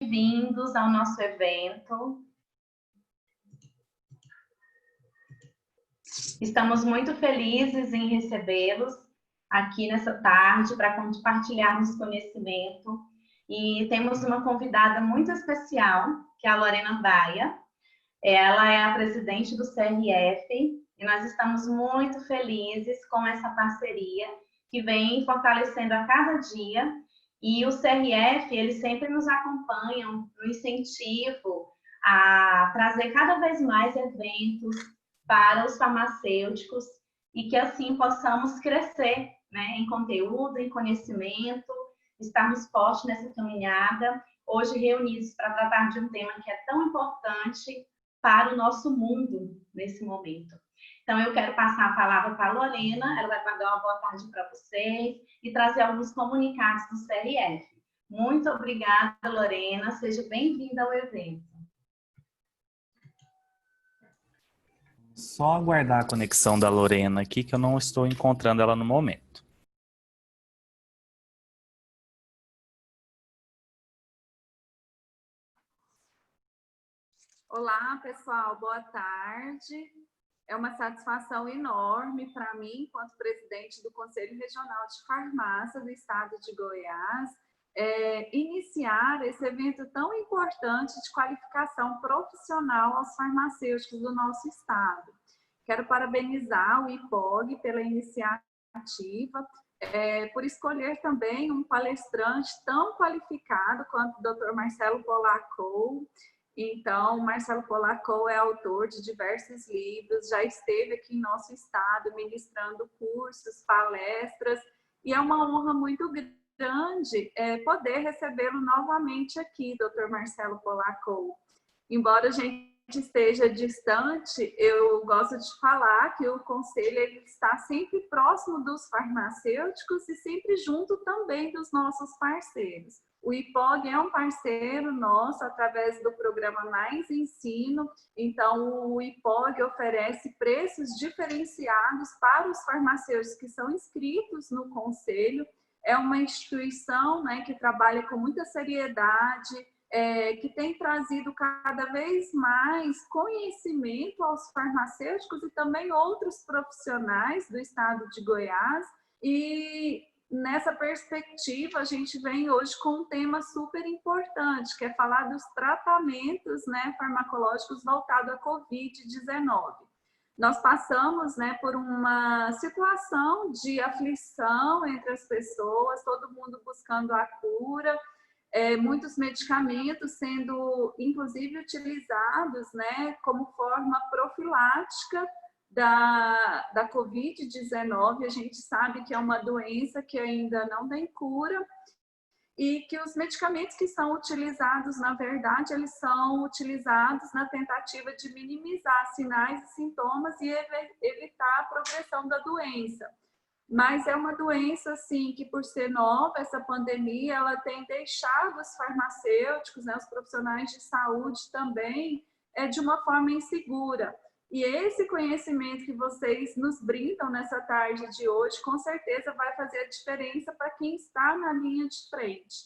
bem-vindos ao nosso evento. Estamos muito felizes em recebê-los aqui nessa tarde para compartilharmos conhecimento. E temos uma convidada muito especial, que é a Lorena Baia. Ela é a presidente do CRF e nós estamos muito felizes com essa parceria que vem fortalecendo a cada dia. E o CRF, eles sempre nos acompanham no incentivo a trazer cada vez mais eventos para os farmacêuticos e que assim possamos crescer, né, em conteúdo, em conhecimento, estarmos fortes nessa caminhada, hoje reunidos para tratar de um tema que é tão importante para o nosso mundo nesse momento. Então, eu quero passar a palavra para a Lorena, ela vai dar uma boa tarde para vocês e trazer alguns comunicados do CRF. Muito obrigada, Lorena, seja bem-vinda ao evento. Só aguardar a conexão da Lorena aqui, que eu não estou encontrando ela no momento. Olá, pessoal, boa tarde. É uma satisfação enorme para mim, enquanto presidente do Conselho Regional de Farmácia do Estado de Goiás, iniciar esse evento tão importante de qualificação profissional aos farmacêuticos do nosso estado. Quero parabenizar o IPOG pela iniciativa, por escolher também um palestrante tão qualificado quanto o Dr. Marcelo Polacco. Então, Marcelo Polacco é autor de diversos livros, já esteve aqui em nosso estado ministrando cursos, palestras, e é uma honra muito grande poder recebê-lo novamente aqui, Dr. Marcelo Polacco. Embora a gente esteja distante, eu gosto de falar que o Conselho ele está sempre próximo dos farmacêuticos e sempre junto também dos nossos parceiros. O IPOG é um parceiro nosso através do programa Mais Ensino, então o IPOG oferece preços diferenciados para os farmacêuticos que são inscritos no Conselho. É uma instituição, né, que trabalha com muita seriedade, que tem trazido cada vez mais conhecimento aos farmacêuticos e também outros profissionais do estado de Goiás. E nessa perspectiva, a gente vem hoje com um tema super importante, que é falar dos tratamentos, né, farmacológicos voltados à Covid-19. Nós passamos, né, por uma situação de aflição entre as pessoas, todo mundo buscando a cura, muitos medicamentos sendo, inclusive, utilizados, né, como forma profilática da Covid-19. A gente sabe que é uma doença que ainda não tem cura e que os medicamentos que são utilizados, na verdade, eles são utilizados na tentativa de minimizar sinais e sintomas e evitar a progressão da doença. Mas é uma doença, assim, que por ser nova, essa pandemia, ela tem deixado os farmacêuticos, né, os profissionais de saúde também, de uma forma insegura. E esse conhecimento que vocês nos brindam nessa tarde de hoje, com certeza vai fazer a diferença para quem está na linha de frente.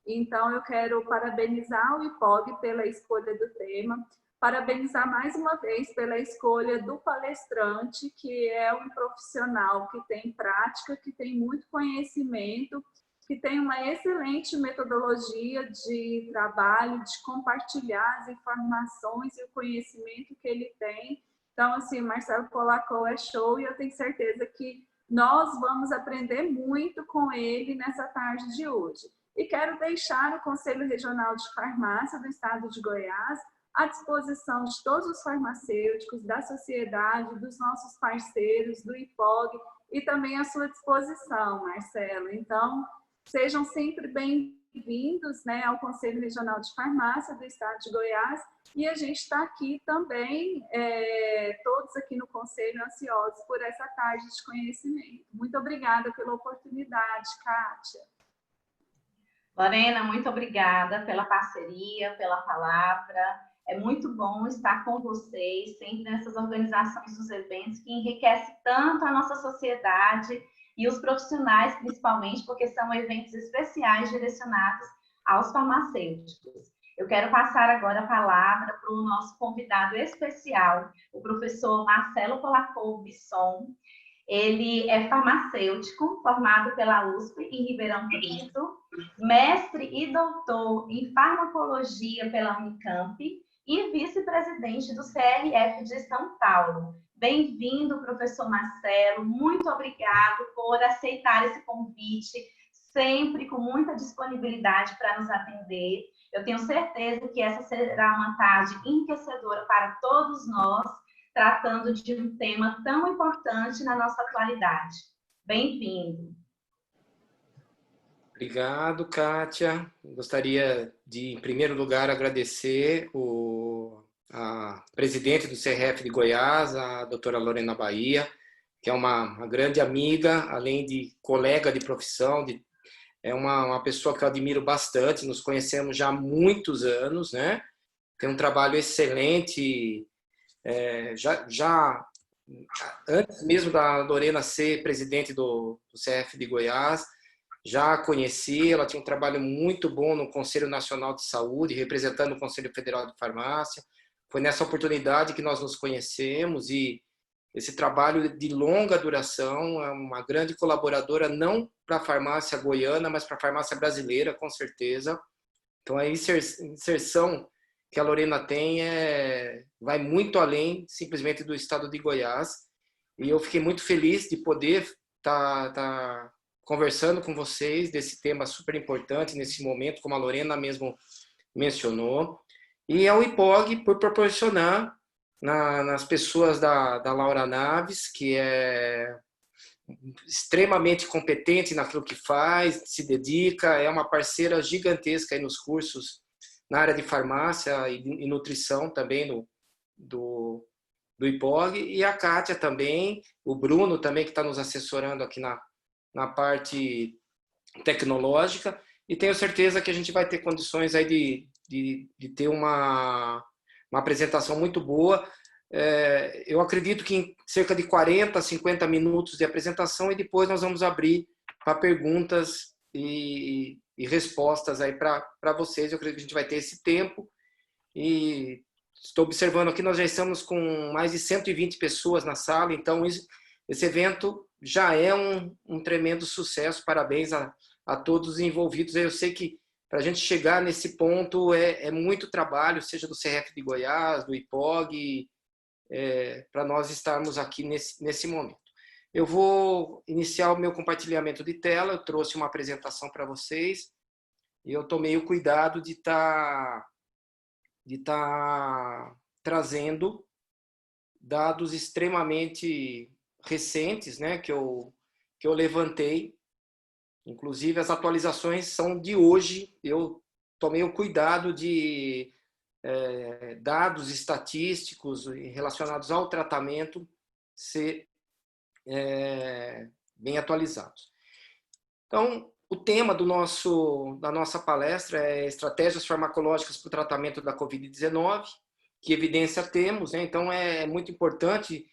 Então, eu quero parabenizar o IPOG pela escolha do tema, parabenizar mais uma vez pela escolha do palestrante, que é um profissional que tem prática, que tem muito conhecimento, que tem uma excelente metodologia de trabalho, de compartilhar as informações e o conhecimento que ele tem. Então, assim, Marcelo Polacco é show e eu tenho certeza que nós vamos aprender muito com ele nessa tarde de hoje. E quero deixar o Conselho Regional de Farmácia do Estado de Goiás à disposição de todos os farmacêuticos, da sociedade, dos nossos parceiros, do IPOG, e também à sua disposição, Marcelo. Então, sejam sempre bem-vindos, né, ao Conselho Regional de Farmácia do Estado de Goiás, e a gente está aqui também, todos aqui no Conselho, ansiosos por essa tarde de conhecimento. Muito obrigada pela oportunidade, Kátia. Lorena, muito obrigada pela parceria, pela palavra. É muito bom estar com vocês, sempre nessas organizações dos eventos que enriquece tanto a nossa sociedade e os profissionais, principalmente, porque são eventos especiais direcionados aos farmacêuticos. Eu quero passar agora a palavra para o nosso convidado especial, o professor Marcelo Polakov-Bisson. Ele é farmacêutico, formado pela USP em Ribeirão Preto, mestre e doutor em farmacologia pela Unicamp e vice-presidente do CRF de São Paulo. Bem-vindo, professor Marcelo. Muito obrigado por aceitar esse convite, sempre com muita disponibilidade para nos atender. Eu tenho certeza que essa será uma tarde enriquecedora para todos nós, tratando de um tema tão importante na nossa atualidade. Bem-vindo. Obrigado, Kátia. Gostaria de, em primeiro lugar, agradecer a presidente do CRF de Goiás, a doutora Lorena Bahia, que é uma grande amiga, além de colega de profissão, é uma pessoa que eu admiro bastante, nos conhecemos já há muitos anos, né? Tem um trabalho excelente, já antes mesmo da Lorena ser presidente do CRF de Goiás, já a conheci, ela tinha um trabalho muito bom no Conselho Nacional de Saúde, representando o Conselho Federal de Farmácia. Foi nessa oportunidade que nós nos conhecemos e esse trabalho de longa duração, é uma grande colaboradora, não para a farmácia goiana, mas para a farmácia brasileira, com certeza. Então, a inserção que a Lorena tem vai muito além, simplesmente, do estado de Goiás. E eu fiquei muito feliz de poder estar conversando com vocês desse tema super importante nesse momento, como a Lorena mesmo mencionou. E ao IPOG, por proporcionar nas pessoas da Laura Naves, que é extremamente competente naquilo que faz, se dedica, é uma parceira gigantesca aí nos cursos na área de farmácia e nutrição também do IPOG, e a Kátia também, o Bruno também, que está nos assessorando aqui na parte tecnológica, e tenho certeza que a gente vai ter condições aí de ter uma apresentação muito boa. Eu acredito que em cerca de 40, 50 minutos de apresentação, e depois nós vamos abrir para perguntas e respostas aí para vocês. Eu acredito que a gente vai ter esse tempo, e estou observando aqui, nós já estamos com mais de 120 pessoas na sala, então esse evento já é um tremendo sucesso. Parabéns a todos os envolvidos. Eu sei que para a gente chegar nesse ponto é muito trabalho, seja do CRF de Goiás, do IPOG, para nós estarmos aqui nesse momento. Eu vou iniciar o meu compartilhamento de tela. Eu trouxe uma apresentação para vocês e eu tomei o cuidado de estar trazendo dados extremamente recentes, né, que eu levantei. Inclusive, as atualizações são de hoje. Eu tomei o cuidado de dados estatísticos relacionados ao tratamento ser bem atualizados. Então, o tema da nossa palestra é estratégias farmacológicas para o tratamento da Covid-19, que evidência temos, né? Então, é muito importante,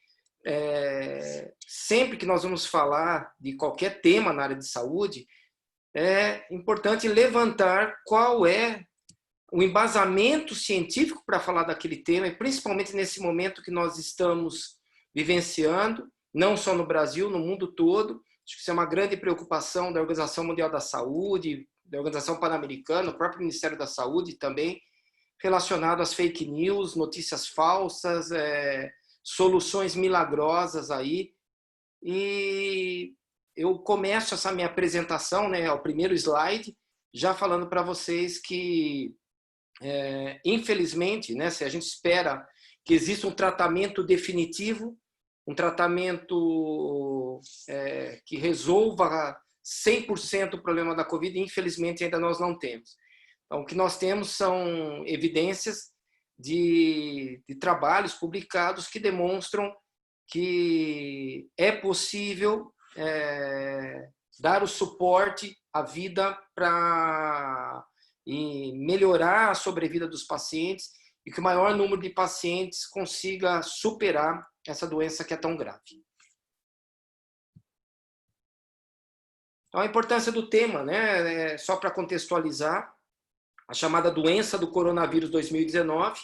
sempre que nós vamos falar de qualquer tema na área de saúde, é importante levantar qual é o embasamento científico para falar daquele tema, e principalmente nesse momento que nós estamos vivenciando, não só no Brasil, no mundo todo. Acho que isso é uma grande preocupação da Organização Mundial da Saúde, da Organização Pan-Americana, o próprio Ministério da Saúde também, relacionado às fake news, notícias falsas, soluções milagrosas aí. E eu começo essa minha apresentação, né, ao primeiro slide, já falando para vocês que, infelizmente, né, se a gente espera que exista um tratamento definitivo, um tratamento que resolva 100% o problema da Covid, infelizmente ainda nós não temos. Então, o que nós temos são evidências de trabalhos publicados que demonstram que é possível dar o suporte à vida e melhorar a sobrevida dos pacientes, e que o maior número de pacientes consiga superar essa doença que é tão grave. Então, a importância do tema, né? Só para contextualizar, a chamada doença do coronavírus 2019,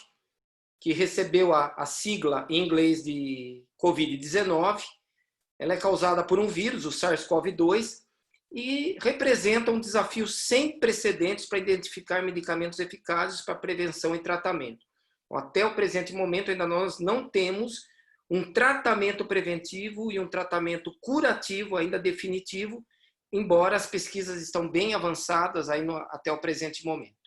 que recebeu a sigla em inglês de Covid-19. Ela é causada por um vírus, o SARS-CoV-2, e representa um desafio sem precedentes para identificar medicamentos eficazes para prevenção e tratamento. Até o presente momento, ainda nós não temos um tratamento preventivo e um tratamento curativo ainda definitivo, embora as pesquisas estão bem avançadas aí até o presente momento.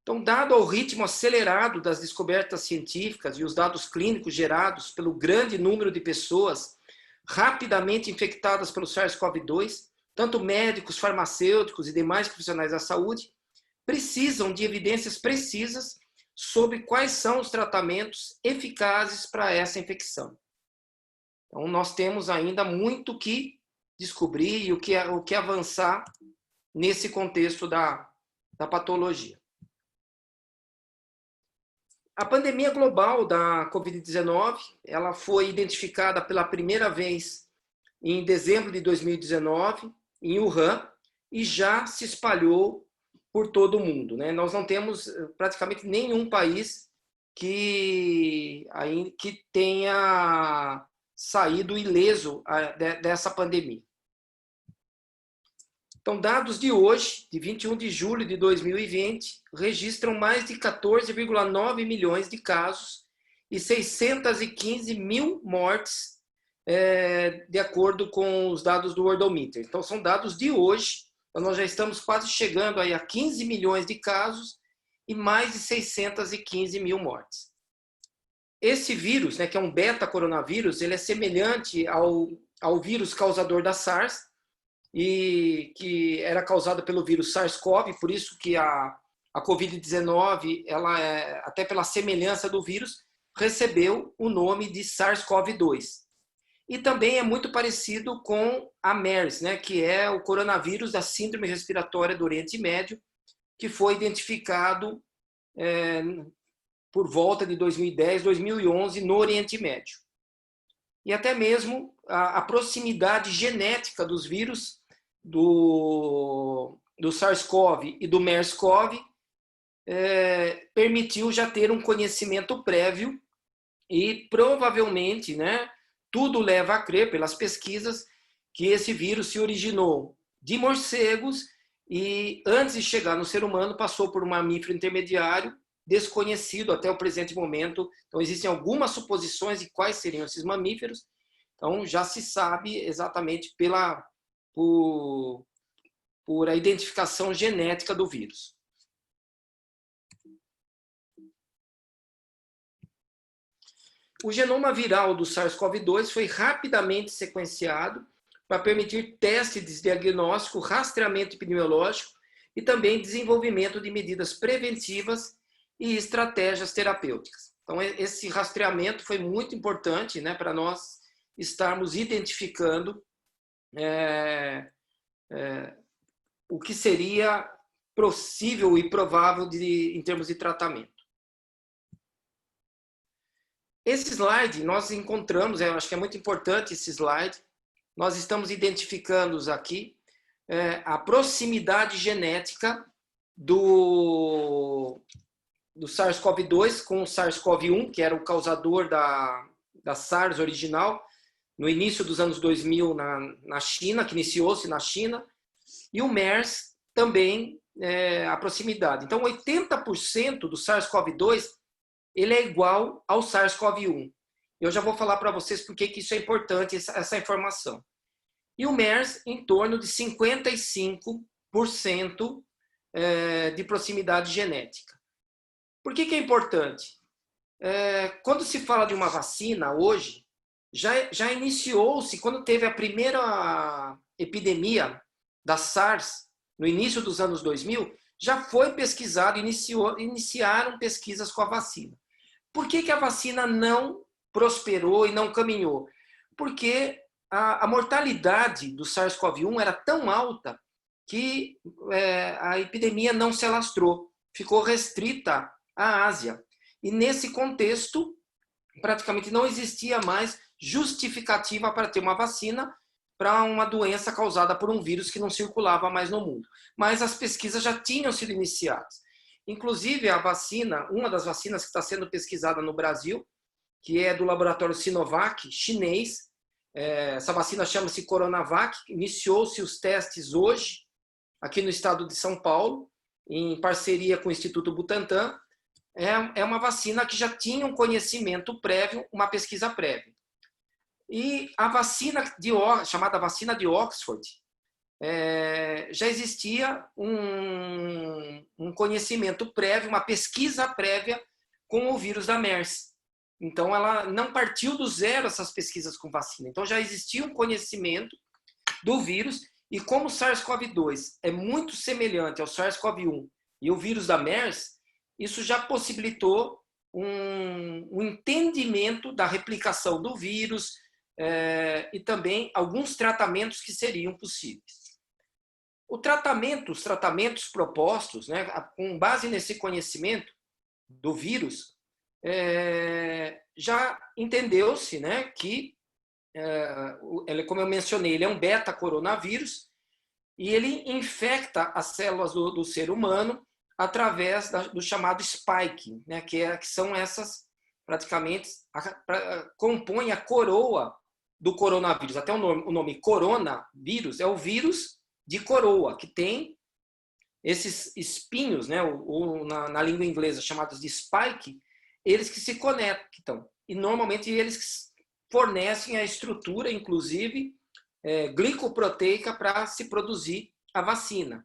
Então, dado ao ritmo acelerado das descobertas científicas e os dados clínicos gerados pelo grande número de pessoas rapidamente infectadas pelo SARS-CoV-2, tanto médicos, farmacêuticos e demais profissionais da saúde precisam de evidências precisas sobre quais são os tratamentos eficazes para essa infecção. Então, nós temos ainda muito que descobrir e o que avançar nesse contexto da patologia. A pandemia global da Covid-19, ela foi identificada pela primeira vez em dezembro de 2019, em Wuhan, e já se espalhou por todo o mundo, né? Nós não temos praticamente nenhum país que tenha saído ileso dessa pandemia. Então, dados de hoje, de 21 de julho de 2020, registram mais de 14,9 milhões de casos e 615 mil mortes, de acordo com os dados do Worldometer. Então, são dados de hoje, então nós já estamos quase chegando aí a 15 milhões de casos e mais de 615 mil mortes. Esse vírus, né, que é um beta-coronavírus, ele é semelhante ao vírus causador da SARS, e que era causada pelo vírus SARS-CoV, por isso que a Covid-19, ela até pela semelhança do vírus, recebeu o nome de SARS-CoV-2. E também é muito parecido com a MERS, né, que é o coronavírus da síndrome respiratória do Oriente Médio, que foi identificado por volta de 2010, 2011 no Oriente Médio. E até mesmo a proximidade genética dos vírus do SARS-CoV e do MERS-CoV permitiu já ter um conhecimento prévio e provavelmente, né, tudo leva a crer, pelas pesquisas, que esse vírus se originou de morcegos e, antes de chegar no ser humano, passou por um mamífero intermediário desconhecido até o presente momento. Então, existem algumas suposições de quais seriam esses mamíferos. Então, já se sabe exatamente por a identificação genética do vírus. O genoma viral do SARS-CoV-2 foi rapidamente sequenciado para permitir testes de diagnóstico, rastreamento epidemiológico e também desenvolvimento de medidas preventivas e estratégias terapêuticas. Então, esse rastreamento foi muito importante, né, para nós estarmos identificando o que seria possível e provável em termos de tratamento. Esse slide nós encontramos, eu acho que é muito importante esse slide, nós estamos identificando aqui a proximidade genética do SARS-CoV-2 com o SARS-CoV-1, que era o causador da SARS original, no início dos anos 2000 na China, que iniciou-se na China, e o MERS também, a proximidade. Então, 80% do SARS-CoV-2 ele é igual ao SARS-CoV-1. Eu já vou falar para vocês por que isso é importante, essa informação. E o MERS em torno de 55% de proximidade genética. Por que é importante? Quando se fala de uma vacina hoje, já iniciou-se, quando teve a primeira epidemia da SARS, no início dos anos 2000, já foi pesquisado, iniciaram pesquisas com a vacina. Por que a vacina não prosperou e não caminhou? Porque a mortalidade do SARS-CoV-1 era tão alta que a epidemia não se alastrou, ficou restrita à Ásia. E nesse contexto, praticamente não existia mais justificativa para ter uma vacina, para uma doença causada por um vírus que não circulava mais no mundo. Mas as pesquisas já tinham sido iniciadas. Inclusive, a vacina, uma das vacinas que está sendo pesquisada no Brasil, que é do laboratório Sinovac, chinês, essa vacina chama-se Coronavac, iniciou-se os testes hoje, aqui no estado de São Paulo, em parceria com o Instituto Butantan. É uma vacina que já tinha um conhecimento prévio, uma pesquisa prévia. E a vacina chamada vacina de Oxford, já existia um conhecimento prévio, uma pesquisa prévia com o vírus da MERS. Então, ela não partiu do zero essas pesquisas com vacina. Então, já existia um conhecimento do vírus, e como o SARS-CoV-2 é muito semelhante ao SARS-CoV-1 e o vírus da MERS, isso já possibilitou um entendimento da replicação do vírus e também alguns tratamentos que seriam possíveis. Os tratamentos propostos, né, com base nesse conhecimento do vírus, já entendeu-se, né, que, como eu mencionei, ele é um beta-coronavírus e ele infecta as células do ser humano através do chamado spike, né, que são essas, praticamente, compõem a coroa do coronavírus. Até o nome coronavírus é o vírus de coroa, que tem esses espinhos, né, ou na língua inglesa chamados de spike, eles que se conectam. E normalmente eles que fornecem a estrutura, inclusive, glicoproteica para se produzir a vacina.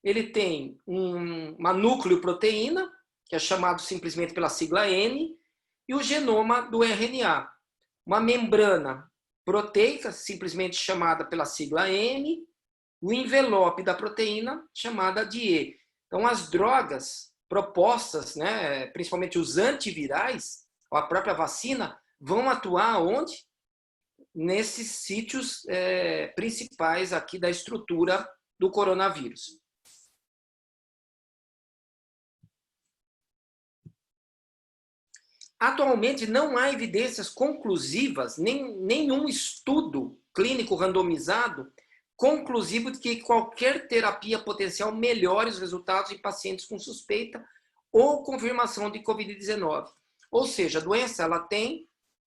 Ele tem uma nucleoproteína, que é chamado simplesmente pela sigla N, e o genoma do RNA. Uma membrana proteica, simplesmente chamada pela sigla M, o envelope da proteína, chamada de E. Então, as drogas propostas, né, principalmente os antivirais, ou a própria vacina, vão atuar onde? Nesses sítios principais aqui da estrutura do coronavírus. Atualmente, não há evidências conclusivas, nenhum estudo clínico randomizado conclusivo de que qualquer terapia potencial melhore os resultados em pacientes com suspeita ou confirmação de Covid-19. Ou seja, a doença,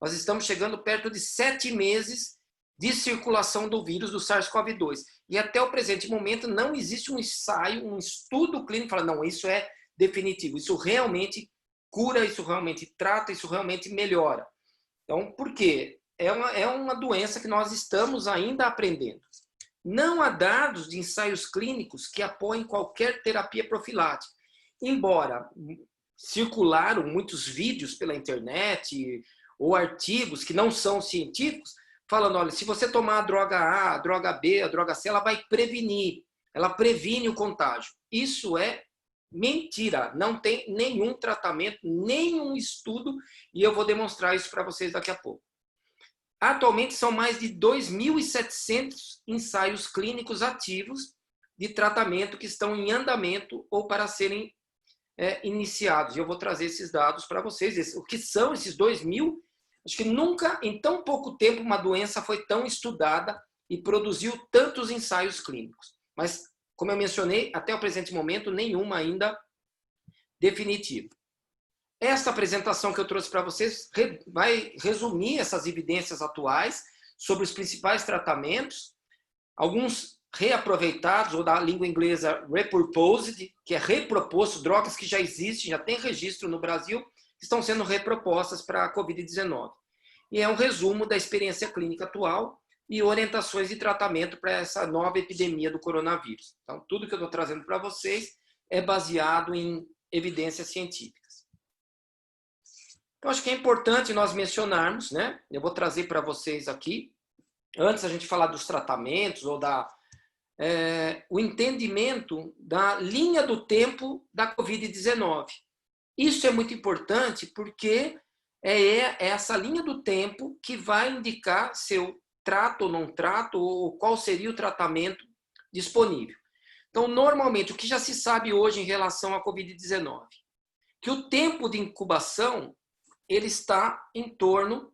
nós estamos chegando perto de 7 meses de circulação do vírus do SARS-CoV-2. E até o presente momento não existe um ensaio, um estudo clínico que fala, não, isso é definitivo, isso realmente cura, isso realmente trata, isso realmente melhora. Então, por quê? É uma doença que nós estamos ainda aprendendo. Não há dados de ensaios clínicos que apoiem qualquer terapia profilática. Embora circularam muitos vídeos pela internet ou artigos que não são científicos, falando, olha, se você tomar a droga A, a droga B, a droga C, ela vai prevenir, ela previne o contágio. Isso é mentira, não tem nenhum tratamento, nenhum estudo, e eu vou demonstrar isso para vocês daqui a pouco. Atualmente, são mais de 2.700 ensaios clínicos ativos de tratamento que estão em andamento ou para serem iniciados. E eu vou trazer esses dados para vocês. O que são esses 2.000? Acho que nunca, em tão pouco tempo, uma doença foi tão estudada e produziu tantos ensaios clínicos. Mas, como eu mencionei, até o presente momento, nenhuma ainda definitiva. Esta apresentação que eu trouxe para vocês vai resumir essas evidências atuais sobre os principais tratamentos, alguns reaproveitados, ou da língua inglesa repurposed, que é reproposto, drogas que já existem, já tem registro no Brasil, que estão sendo repropostas para a Covid-19. E é um resumo da experiência clínica atual e orientações de tratamento para essa nova epidemia do coronavírus. Então, tudo que eu estou trazendo para vocês é baseado em evidências científicas. Então, acho que é importante nós mencionarmos, né? Eu vou trazer para vocês aqui, antes a gente falar dos tratamentos ou o entendimento da linha do tempo da Covid-19. Isso é muito importante porque é essa linha do tempo que vai indicar se eu trato ou não trato, ou qual seria o tratamento disponível. Então, normalmente, o que já se sabe hoje em relação à Covid-19? Que o tempo de incubação ele está em torno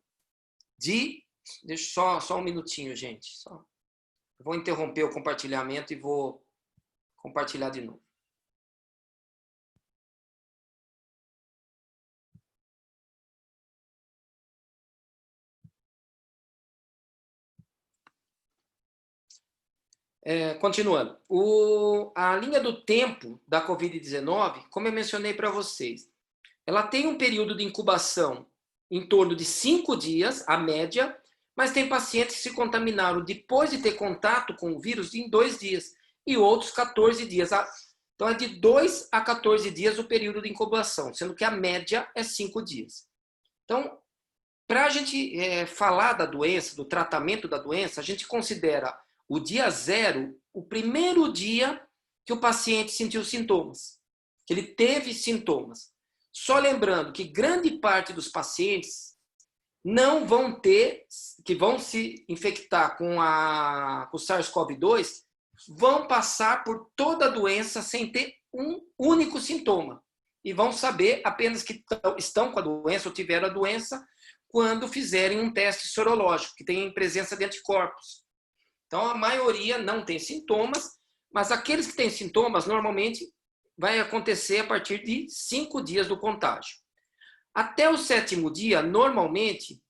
de... Deixa só um minutinho, gente. Eu vou interromper o compartilhamento e vou compartilhar de novo. Continuando. A linha do tempo da Covid-19, como eu mencionei para vocês, ela tem um período de incubação em torno de 5 dias, a média, mas tem pacientes que se contaminaram depois de ter contato com o vírus em 2 dias, e outros 14 dias. Então, é de 2 a 14 dias o período de incubação, sendo que a média é 5 dias. Então, para a gente falar da doença, do tratamento da doença, a gente considera o dia 0, o primeiro dia que o paciente sentiu sintomas, que ele teve sintomas. Só lembrando que grande parte dos pacientes não vão ter, que vão se infectar com o SARS-CoV-2, vão passar por toda a doença sem ter um único sintoma. E vão saber apenas que estão com a doença ou tiveram a doença quando fizerem um teste sorológico, que tem presença de anticorpos. Então, a maioria não tem sintomas, mas aqueles que têm sintomas, normalmente, vai acontecer a partir de 5 dias do contágio. Até o 7º dia, normalmente,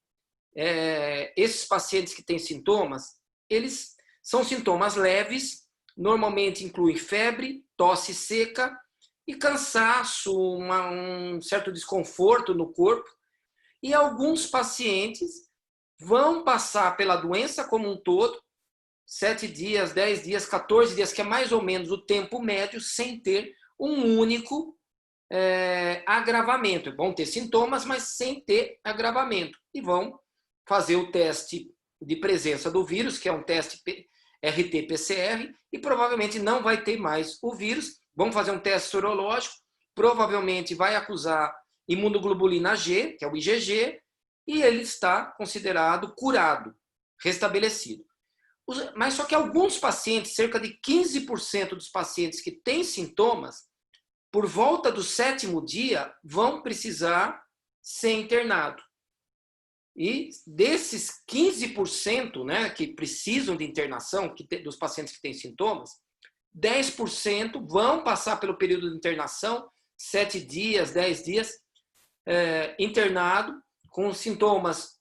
esses pacientes que têm sintomas, eles são sintomas leves, normalmente incluem febre, tosse seca e cansaço, um certo desconforto no corpo. E alguns pacientes vão passar pela doença como um todo, 7 dias, 10 dias, 14 dias, que é mais ou menos o tempo médio, sem ter um único agravamento. Vão ter sintomas, mas sem ter agravamento. E vão fazer o teste de presença do vírus, que é um teste RT-PCR, e provavelmente não vai ter mais o vírus. Vão fazer um teste sorológico, provavelmente vai acusar imunoglobulina G, que é o IgG, e ele está considerado curado, restabelecido. Mas só que alguns pacientes, cerca de 15% dos pacientes que têm sintomas, por volta do 7º dia, vão precisar ser internados. E desses 15%, né, que precisam de internação, dos pacientes que têm sintomas, 10% vão passar pelo período de internação, 7 dias, 10 dias, internado, com sintomas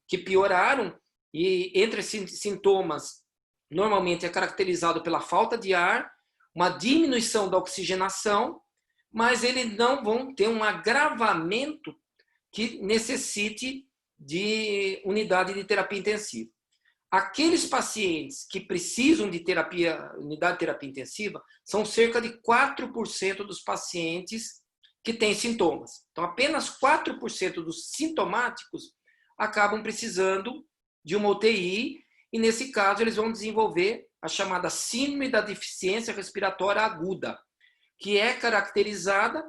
que pioraram. E entre esses sintomas, normalmente é caracterizado pela falta de ar, uma diminuição da oxigenação, mas eles não vão ter um agravamento que necessite de unidade de terapia intensiva. Aqueles pacientes que precisam de unidade de terapia intensiva são cerca de 4% dos pacientes que têm sintomas. Então, apenas 4% dos sintomáticos acabam precisando de uma UTI, e nesse caso eles vão desenvolver a chamada síndrome da deficiência respiratória aguda, que é caracterizada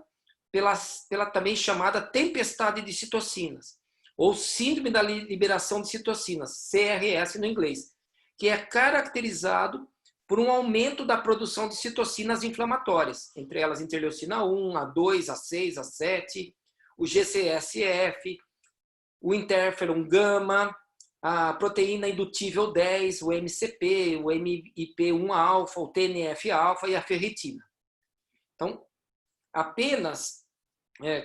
pela também chamada tempestade de citocinas, ou síndrome da liberação de citocinas, CRS no inglês, que é caracterizado por um aumento da produção de citocinas inflamatórias, entre elas interleucina 1, A2, A6, A7, o GCSF, o interferon gama, a proteína indutível 10, o MCP, o MIP1-alfa, o TNF-alfa e a ferritina. Então, apenas,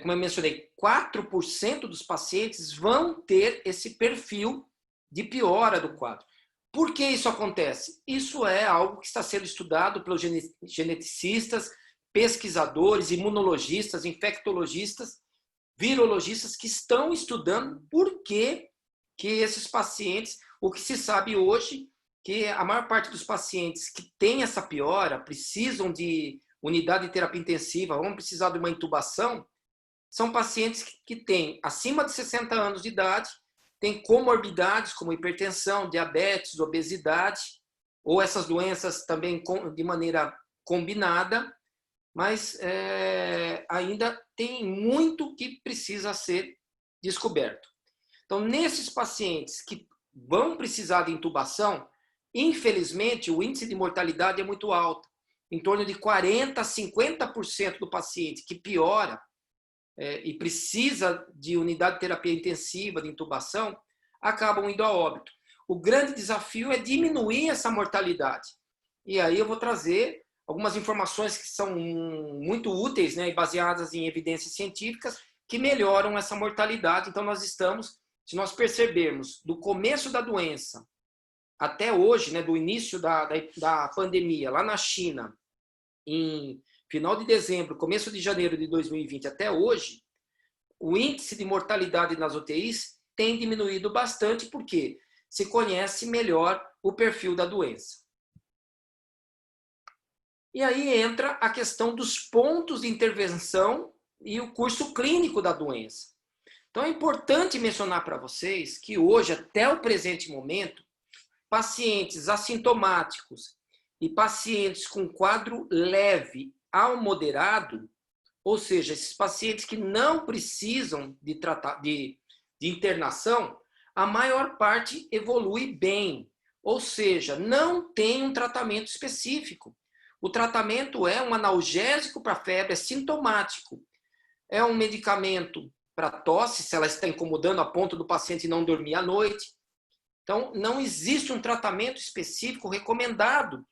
como eu mencionei, 4% dos pacientes vão ter esse perfil de piora do quadro. Por que isso acontece? Isso é algo que está sendo estudado pelos geneticistas, pesquisadores, imunologistas, infectologistas, virologistas que estão estudando por que esses pacientes, o que se sabe hoje, que a maior parte dos pacientes que têm essa piora, precisam de unidade de terapia intensiva, vão precisar de uma intubação, são pacientes que têm acima de 60 anos de idade, têm comorbidades como hipertensão, diabetes, obesidade, ou essas doenças também de maneira combinada, mas ainda tem muito que precisa ser descoberto. Então, nesses pacientes que vão precisar de intubação, infelizmente, o índice de mortalidade é muito alto. Em torno de 40% a 50% do paciente que piora e precisa de unidade de terapia intensiva, de intubação, acabam indo a óbito. o grande desafio é diminuir essa mortalidade. E aí eu vou trazer algumas informações que são muito úteis, né, e baseadas em evidências científicas, que melhoram essa mortalidade. Então, nós estamos, se nós percebermos, do começo da doença até hoje, né, do início da pandemia, lá na China, em final de dezembro, começo de janeiro de 2020 até hoje, o índice de mortalidade nas UTIs tem diminuído bastante, porque se conhece melhor o perfil da doença. E aí entra a questão dos pontos de intervenção e o curso clínico da doença. Então é importante mencionar para vocês que hoje, até o presente momento, pacientes assintomáticos e pacientes com quadro leve ao moderado, ou seja, esses pacientes que não precisam de internação, a maior parte evolui bem, ou seja, não tem um tratamento específico. O tratamento é um analgésico para febre, é sintomático. É um medicamento para tosse, se ela está incomodando a ponto do paciente não dormir à noite. Então, não existe um tratamento específico recomendado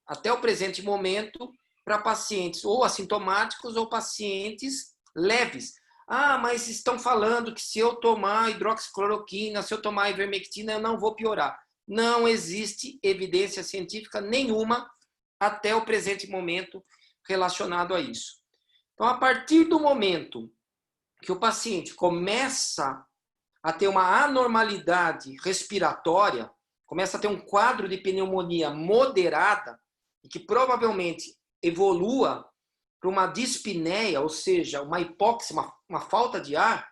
até o presente momento, para pacientes ou assintomáticos ou pacientes leves. Ah, mas estão falando que se eu tomar hidroxicloroquina, se eu tomar ivermectina, eu não vou piorar. Não existe evidência científica nenhuma até o presente momento relacionado a isso. Então, a partir do momento que o paciente começa a ter uma anormalidade respiratória, começa a ter um quadro de pneumonia moderada, e que provavelmente evolua para uma dispneia, ou seja, uma hipóxia, uma falta de ar,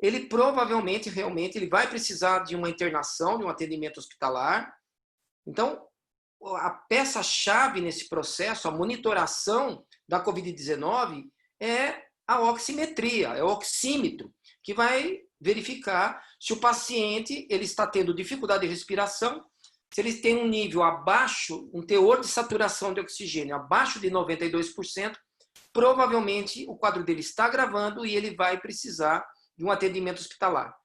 ele provavelmente, realmente, ele vai precisar de uma internação, de um atendimento hospitalar. Então, a peça-chave nesse processo, a monitoração da Covid-19, é a oximetria, é o oxímetro, que vai verificar se o paciente ele está tendo dificuldade de respiração, se ele tem um nível abaixo, um teor de saturação de oxigênio abaixo de 92%, provavelmente o quadro dele está agravando e ele vai precisar de um atendimento hospitalar.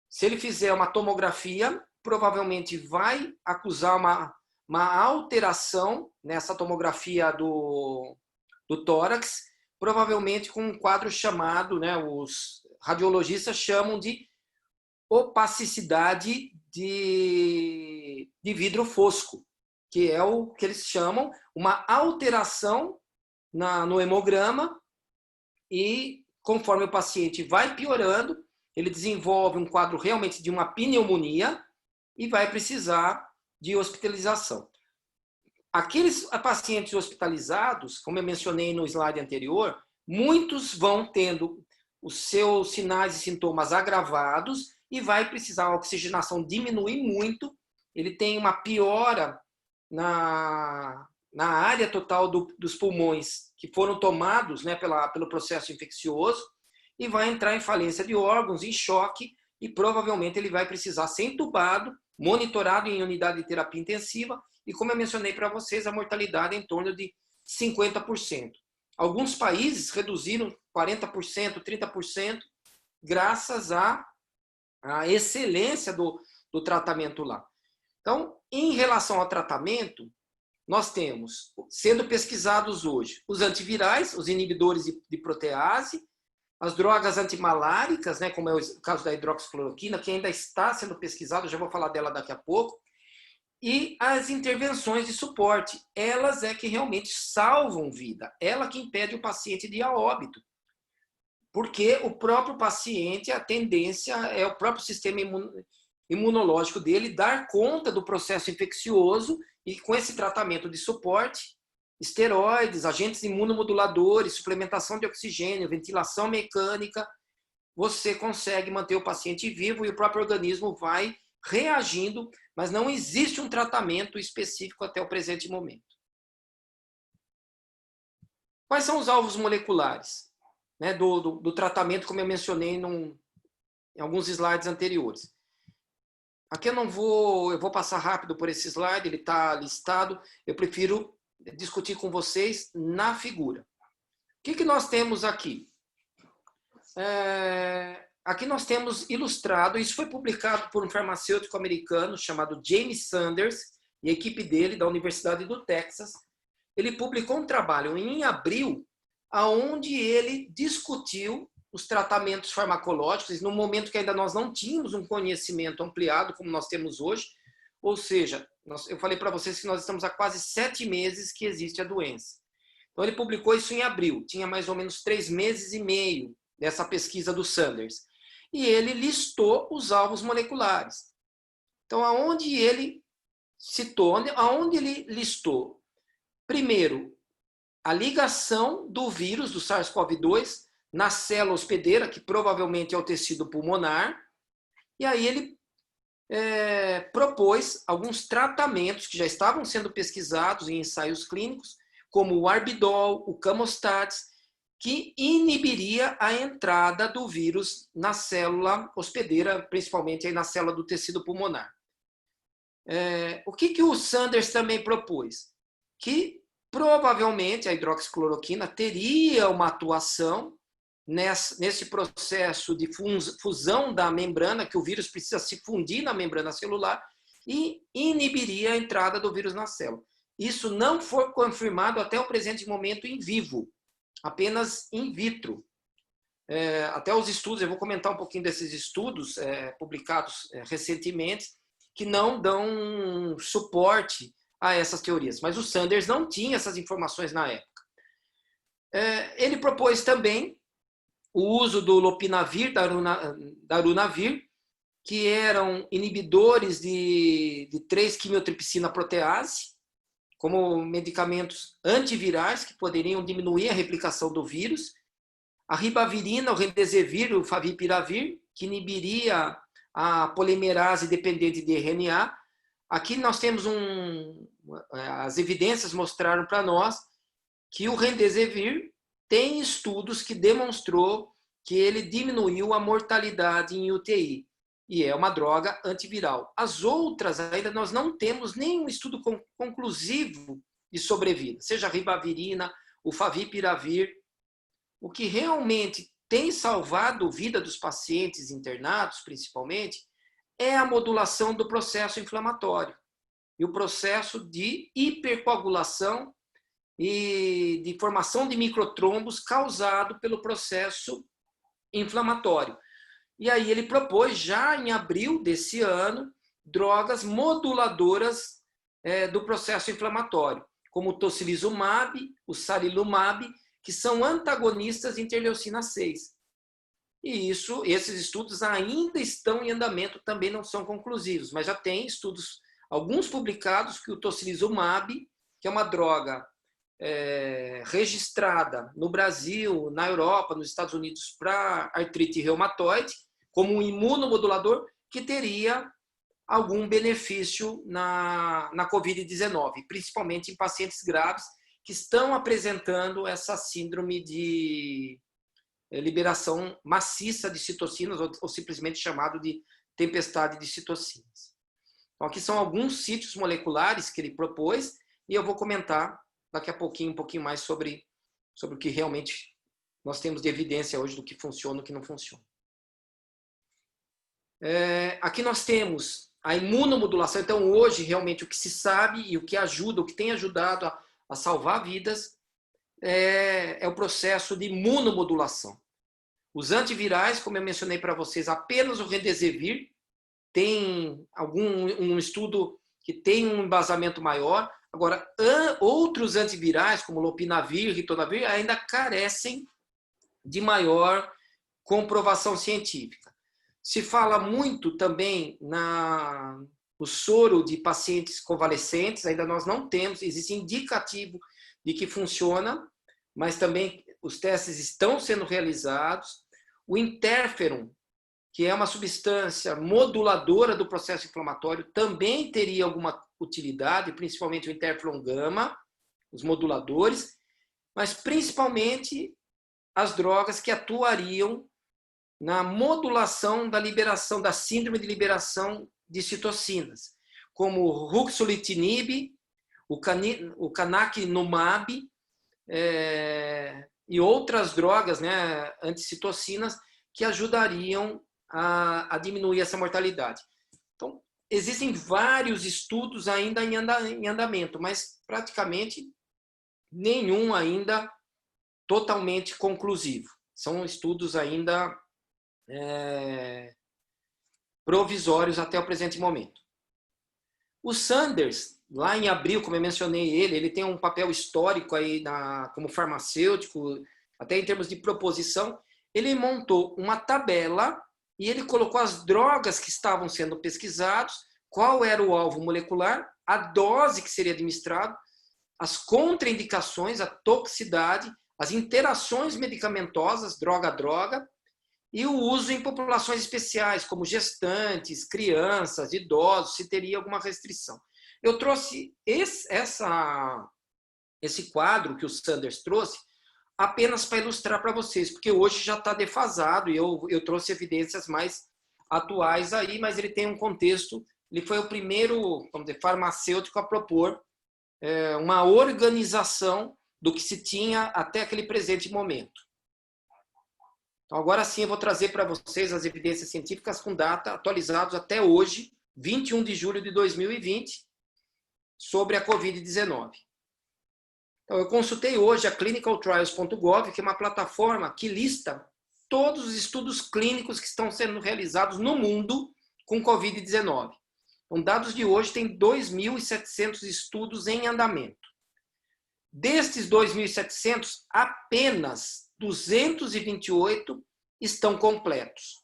Se ele fizer uma tomografia, provavelmente vai acusar uma alteração nessa tomografia do tórax, provavelmente com um quadro chamado, né, os radiologistas chamam de opacidade de vidro fosco, que é o que eles chamam uma alteração no hemograma, e conforme o paciente vai piorando, ele desenvolve um quadro realmente de uma pneumonia e vai precisar de hospitalização. Aqueles pacientes hospitalizados, como eu mencionei no slide anterior, muitos vão tendo os seus sinais e sintomas agravados e vai precisar, a oxigenação diminuir muito, ele tem uma piora na área total dos pulmões que foram tomados, né, pelo processo infeccioso, e vai entrar em falência de órgãos, em choque, e provavelmente ele vai precisar ser entubado, monitorado em unidade de terapia intensiva, e como eu mencionei para vocês, a mortalidade é em torno de 50%. Alguns países reduziram 40%, 30%, graças à excelência do tratamento lá. Então, em relação ao tratamento, nós temos, sendo pesquisados hoje, os antivirais, os inibidores de protease, as drogas antimaláricas, né, como é o caso da hidroxicloroquina, que ainda está sendo pesquisado, já vou falar dela daqui a pouco, e as intervenções de suporte. Elas é que realmente salvam vida, ela que impede o paciente de ir a óbito. Porque o próprio paciente, a tendência é o próprio sistema imunológico dele dar conta do processo infeccioso, e com esse tratamento de suporte, esteroides, agentes imunomoduladores, suplementação de oxigênio, ventilação mecânica, você consegue manter o paciente vivo e o próprio organismo vai reagindo, mas não existe um tratamento específico até o presente momento. Quais são os alvos moleculares, né, do tratamento, como eu mencionei em alguns slides anteriores? Aqui eu vou passar rápido por esse slide, ele está listado, eu prefiro discutir com vocês na figura. O que nós temos aqui? aqui nós temos ilustrado, isso foi publicado por um farmacêutico americano chamado James Sanders e a equipe dele da Universidade do Texas. Ele publicou um trabalho em abril, onde ele discutiu os tratamentos farmacológicos, no momento que ainda nós não tínhamos um conhecimento ampliado como nós temos hoje, ou seja, eu falei para vocês que nós estamos há quase 7 meses que existe a doença. Então ele publicou isso em abril, tinha mais ou menos 3 meses e meio dessa pesquisa do Sanders. E ele listou os alvos moleculares. Então, aonde ele citou, aonde ele listou? Primeiro, a ligação do vírus, do SARS-CoV-2, na célula hospedeira, que provavelmente é o tecido pulmonar, e aí ele propôs alguns tratamentos que já estavam sendo pesquisados em ensaios clínicos, como o Arbidol, o Camostatis, que inibiria a entrada do vírus na célula hospedeira, principalmente aí na célula do tecido pulmonar. O que o Sanders também propôs? Que provavelmente a hidroxicloroquina teria uma atuação nesse processo de fusão da membrana, que o vírus precisa se fundir na membrana celular, e inibiria a entrada do vírus na célula. Isso não foi confirmado até o presente momento em vivo, apenas in vitro. Até os estudos, eu vou comentar um pouquinho desses estudos publicados recentemente, que não dão suporte a essas teorias. Mas o Sanders não tinha essas informações na época. Ele propôs também o uso do lopinavir, darunavir, que eram inibidores de 3-quimiotripsina protease, como medicamentos antivirais que poderiam diminuir a replicação do vírus. A ribavirina, o remdesivir, o favipiravir, que inibiria a polimerase dependente de RNA. Aqui nós temos as evidências mostraram para nós que o remdesivir tem estudos que demonstrou que ele diminuiu a mortalidade em UTI. E é uma droga antiviral. As outras, ainda nós não temos nenhum estudo conclusivo de sobrevida, seja a ribavirina, o favipiravir. O que realmente tem salvado a vida dos pacientes internados, principalmente, é a modulação do processo inflamatório e o processo de hipercoagulação e de formação de microtrombos causado pelo processo inflamatório. E aí ele propôs, já em abril desse ano, drogas moduladoras do processo inflamatório, como o tocilizumab, o sarilumab, que são antagonistas de interleucina 6. E esses estudos ainda estão em andamento, também não são conclusivos, mas já tem estudos, alguns publicados, que o tocilizumab, que é uma droga registrada no Brasil, na Europa, nos Estados Unidos, para artrite reumatoide, como um imunomodulador, que teria algum benefício na Covid-19, principalmente em pacientes graves que estão apresentando essa síndrome de liberação maciça de citocinas, ou simplesmente chamado de tempestade de citocinas. Então, aqui são alguns sítios moleculares que ele propôs, e eu vou comentar daqui a pouquinho, um pouquinho mais sobre o que realmente nós temos de evidência hoje do que funciona e do que não funciona. Aqui nós temos a imunomodulação. Então, hoje, realmente, o que se sabe e o que ajuda, o que tem ajudado a salvar vidas é o processo de imunomodulação. Os antivirais, como eu mencionei para vocês, apenas o remdesivir tem um estudo que tem um embasamento maior. Agora, outros antivirais, como lopinavir, ritonavir, ainda carecem de maior comprovação científica. Se fala muito também no soro de pacientes convalescentes, ainda nós não temos, existe indicativo de que funciona, mas também os testes estão sendo realizados. O interferon, que é uma substância moduladora do processo inflamatório, também teria alguma utilidade, principalmente o interferon gama, os moduladores, mas principalmente as drogas que atuariam na modulação da liberação, da síndrome de liberação de citocinas, como o ruxolitinib, o canakinumab, e outras drogas, né, anticitocinas, que ajudariam a diminuir essa mortalidade. Então, existem vários estudos ainda em andamento, mas praticamente nenhum ainda totalmente conclusivo. São estudos ainda provisórios até o presente momento. O Sanders, lá em abril, como eu mencionei ele tem um papel histórico aí como farmacêutico, até em termos de proposição. Ele montou uma tabela e ele colocou as drogas que estavam sendo pesquisadas, qual era o alvo molecular, a dose que seria administrado, as contraindicações, a toxicidade, as interações medicamentosas, droga-droga, e o uso em populações especiais, como gestantes, crianças, idosos, se teria alguma restrição. Eu trouxe esse quadro que o Sanders trouxe apenas para ilustrar para vocês, porque hoje já está defasado e eu trouxe evidências mais atuais aí, mas ele tem um contexto, ele foi o primeiro, vamos dizer, farmacêutico a propor uma organização do que se tinha até aquele presente momento. Então, agora sim, eu vou trazer para vocês as evidências científicas com data atualizados até hoje, 21 de julho de 2020, sobre a Covid-19. Então, eu consultei hoje a clinicaltrials.gov, que é uma plataforma que lista todos os estudos clínicos que estão sendo realizados no mundo com Covid-19. Então, dados de hoje, tem 2.700 estudos em andamento. Destes 2.700, apenas 228 estão completos.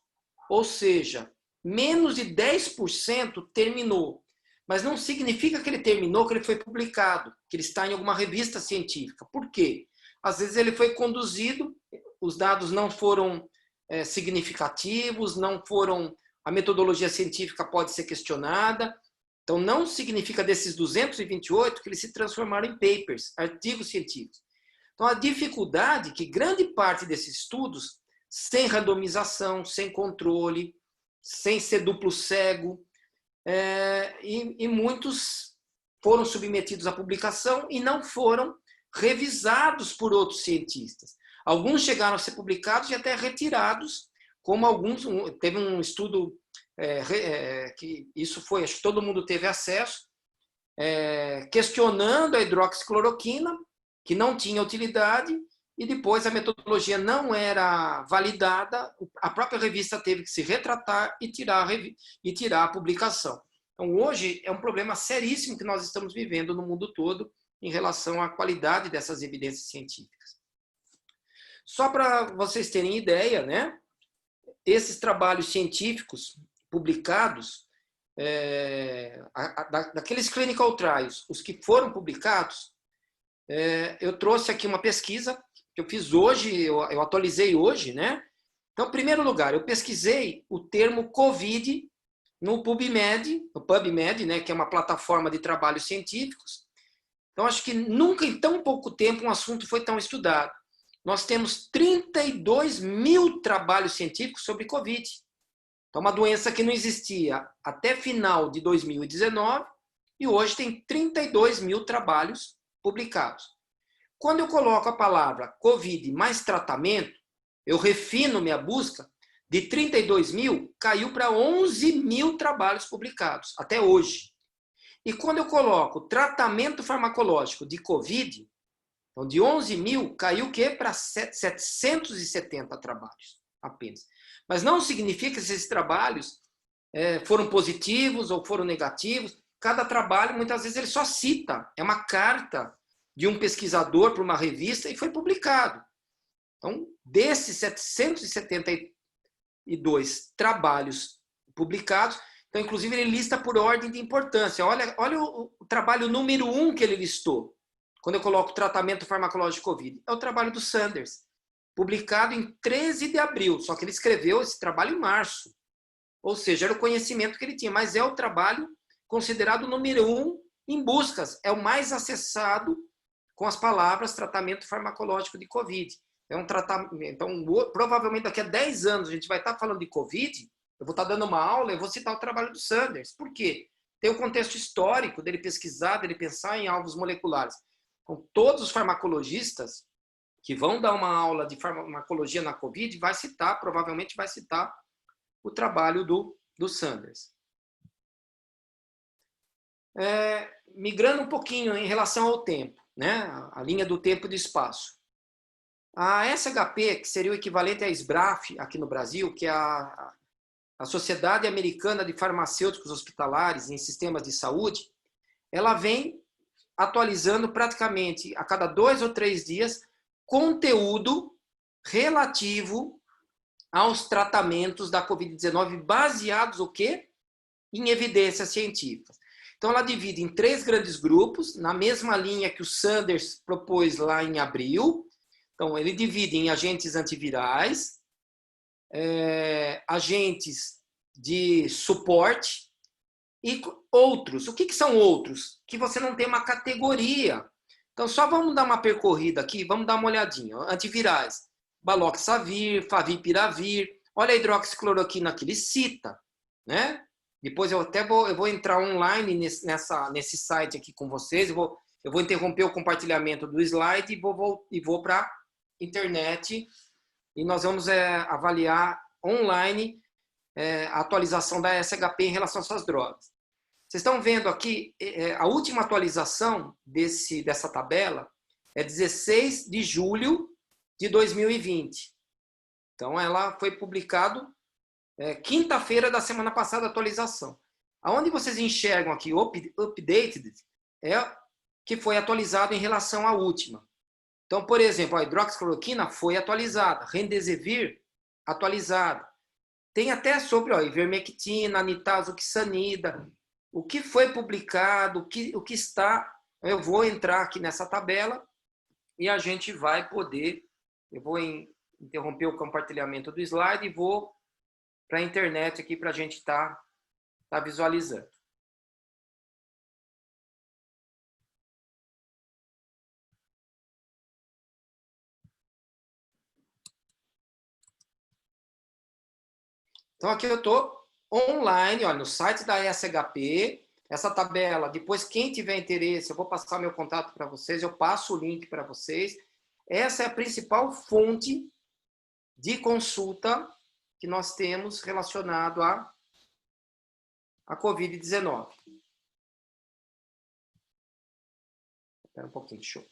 Ou seja, menos de 10% terminou. Mas não significa que ele terminou, que ele foi publicado, que ele está em alguma revista científica. Por quê? Às vezes ele foi conduzido, os dados não foram significativos, a metodologia científica pode ser questionada. Então, não significa desses 228 que eles se transformaram em papers, artigos científicos. Então, a dificuldade que grande parte desses estudos, sem randomização, sem controle, sem ser duplo cego, e muitos foram submetidos à publicação e não foram revisados por outros cientistas. Alguns chegaram a ser publicados e até retirados, como alguns, teve um estudo que isso foi, acho que todo mundo teve acesso, questionando a hidroxicloroquina, que não tinha utilidade, e depois a metodologia não era validada, a própria revista teve que se retratar e tirar a publicação. Então, hoje é um problema seríssimo que nós estamos vivendo no mundo todo em relação à qualidade dessas evidências científicas. Só para vocês terem ideia, né? Esses trabalhos científicos publicados, daqueles clinical trials, os que foram publicados, eu trouxe aqui uma pesquisa que eu fiz hoje, eu atualizei hoje, né? Então, em primeiro lugar, eu pesquisei o termo COVID no PubMed, né, que é uma plataforma de trabalhos científicos. Então, acho que nunca em tão pouco tempo um assunto foi tão estudado. Nós temos 32 mil trabalhos científicos sobre COVID. Então, uma doença que não existia até final de 2019 e hoje tem 32 mil trabalhos publicados. Quando eu coloco a palavra COVID mais tratamento, eu refino minha busca, de 32 mil caiu para 11 mil trabalhos publicados, até hoje. E quando eu coloco tratamento farmacológico de COVID, então de 11 mil caiu o quê? Para 770 trabalhos apenas. Mas não significa que esses trabalhos foram positivos ou foram negativos. Cada trabalho, muitas vezes, ele só cita. É uma carta de um pesquisador para uma revista e foi publicado. Então, desses 772 trabalhos publicados, então, inclusive, ele lista por ordem de importância. Olha o trabalho número 1 que ele listou, quando eu coloco tratamento farmacológico de COVID. É o trabalho do Sanders, publicado em 13 de abril, só que ele escreveu esse trabalho em março. Ou seja, era o conhecimento que ele tinha, mas é o trabalho considerado número 1 em buscas. É o mais acessado com as palavras tratamento farmacológico de COVID. Então, provavelmente daqui a 10 anos a gente vai estar falando de COVID, eu vou estar dando uma aula, eu vou citar o trabalho do Sanders. Por quê? Tem o contexto histórico dele pesquisar, dele pensar em alvos moleculares. Então, todos os farmacologistas que vão dar uma aula de farmacologia na Covid, provavelmente vai citar o trabalho do Sanders. Migrando um pouquinho em relação ao tempo, né? A linha do tempo e do espaço. A SHP, que seria o equivalente à SBRAF aqui no Brasil, que é a Sociedade Americana de Farmacêuticos Hospitalares em Sistemas de Saúde, ela vem atualizando praticamente a cada 2 ou 3 dias conteúdo relativo aos tratamentos da Covid-19 baseados o quê? Em evidências científicas. Então, ela divide em 3 grandes grupos, na mesma linha que o Sanders propôs lá em abril. Então, ele divide em agentes antivirais, agentes de suporte e outros. O que são outros? Que você não tem uma categoria. Então, só vamos dar uma percorrida aqui, vamos dar uma olhadinha. Antivirais, baloxavir, favipiravir, olha a hidroxicloroquina que ele cita, né? Depois eu vou entrar online nesse site aqui com vocês, eu vou interromper o compartilhamento do slide e vou para a internet e nós vamos avaliar online a atualização da SHP em relação a essas drogas. Vocês estão vendo aqui, a última atualização dessa tabela é 16 de julho de 2020. Então, ela foi publicada quinta-feira da semana passada, a atualização. Aonde vocês enxergam aqui, updated, que foi atualizado em relação à última. Então, por exemplo, a hidroxicloroquina foi atualizada, remdesivir, atualizada. Tem até sobre ivermectina, nitazoxanida, o que foi publicado, o que está. Eu vou entrar aqui nessa tabela e a gente vai poder. Eu vou interromper o compartilhamento do slide e vou para a internet aqui para a gente estar visualizando. Então, aqui eu estou online, olha, no site da SHP, essa tabela. Depois, quem tiver interesse, eu vou passar meu contato para vocês, eu passo o link para vocês. Essa é a principal fonte de consulta que nós temos relacionado à Covid-19. Espera um pouquinho, deixa eu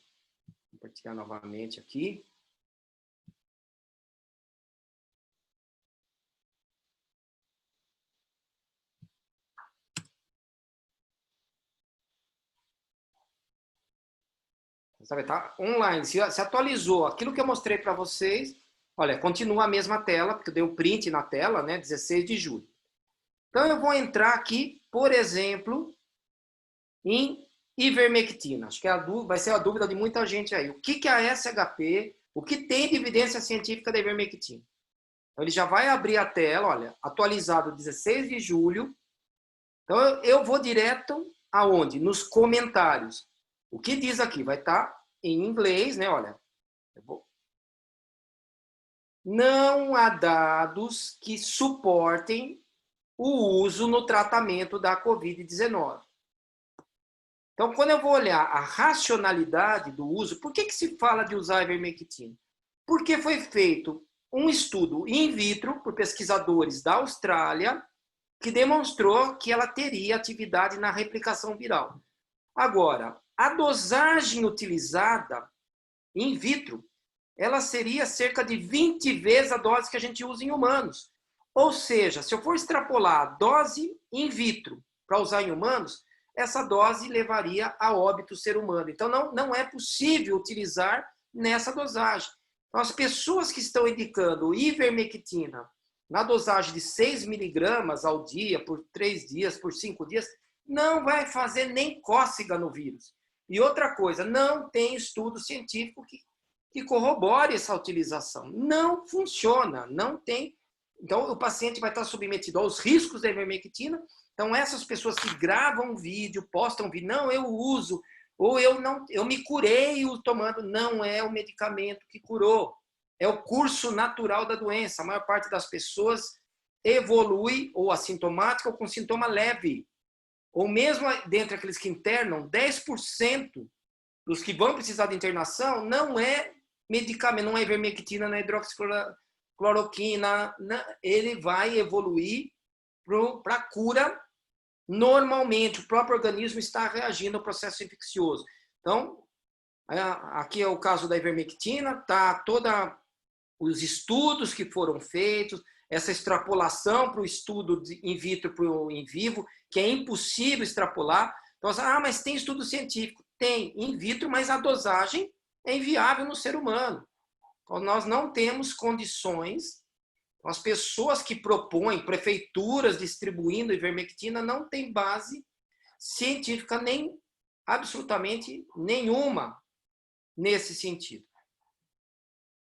compartilhar novamente aqui. Sabe, tá online, se atualizou. Aquilo que eu mostrei para vocês, olha, continua a mesma tela, porque eu dei um print na tela, né, 16 de julho. Então, eu vou entrar aqui, por exemplo, em ivermectina. Acho que vai ser a dúvida de muita gente aí. O que é a SHP? O que tem de evidência científica da ivermectina? Então, ele já vai abrir a tela, olha, atualizado 16 de julho. Então, eu vou direto aonde? Nos comentários. O que diz aqui? Vai estar em inglês, né? Olha, não há dados que suportem o uso no tratamento da Covid-19. Então, quando eu vou olhar a racionalidade do uso, por que se fala de usar a ivermectina? Porque foi feito um estudo in vitro por pesquisadores da Austrália que demonstrou que ela teria atividade na replicação viral. Agora, a dosagem utilizada in vitro, ela seria cerca de 20 vezes a dose que a gente usa em humanos. Ou seja, se eu for extrapolar a dose in vitro para usar em humanos, essa dose levaria a óbito ser humano. Então, não é possível utilizar nessa dosagem. Então, as pessoas que estão indicando ivermectina na dosagem de 6 miligramas ao dia, por 3 dias, por 5 dias, não vai fazer nem cócega no vírus. E outra coisa, não tem estudo científico que corrobore essa utilização. Não funciona, não tem. Então, o paciente vai estar submetido aos riscos da ivermectina. Então, essas pessoas que gravam vídeo, postam vídeo, não, eu uso, ou eu me curei tomando, não é o medicamento que curou. É o curso natural da doença. A maior parte das pessoas evolui ou assintomática ou com sintoma leve. Ou mesmo dentre aqueles que internam, 10% dos que vão precisar de internação não é medicamento, não é ivermectina, não é hidroxicloroquina, ele vai evoluir para a cura normalmente. O próprio organismo está reagindo ao processo infeccioso. Então, aqui é o caso da ivermectina, tá toda os estudos que foram feitos, essa extrapolação para o estudo in vitro para o in vivo, que é impossível extrapolar. Então, mas tem estudo científico? Tem, in vitro, mas a dosagem é inviável no ser humano. Então, nós não temos condições, as pessoas que propõem, prefeituras distribuindo ivermectina, não têm base científica absolutamente nenhuma nesse sentido.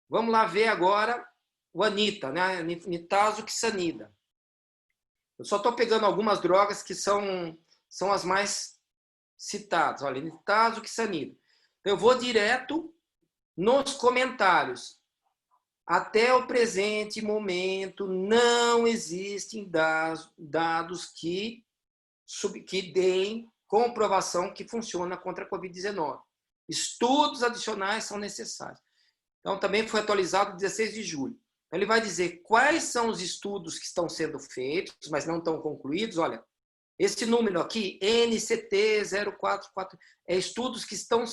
Vamos lá ver agora o Anita, né? Nitazoxanida. Eu só estou pegando algumas drogas que são as mais citadas. Olha, nitazoxanida. Eu vou direto nos comentários. Até o presente momento, não existem dados que deem comprovação que funciona contra a Covid-19. Estudos adicionais são necessários. Então, também foi atualizado 16 de julho. Então, ele vai dizer quais são os estudos que estão sendo feitos, mas não estão concluídos. Olha, esse número aqui, NCT044, é estudos que estão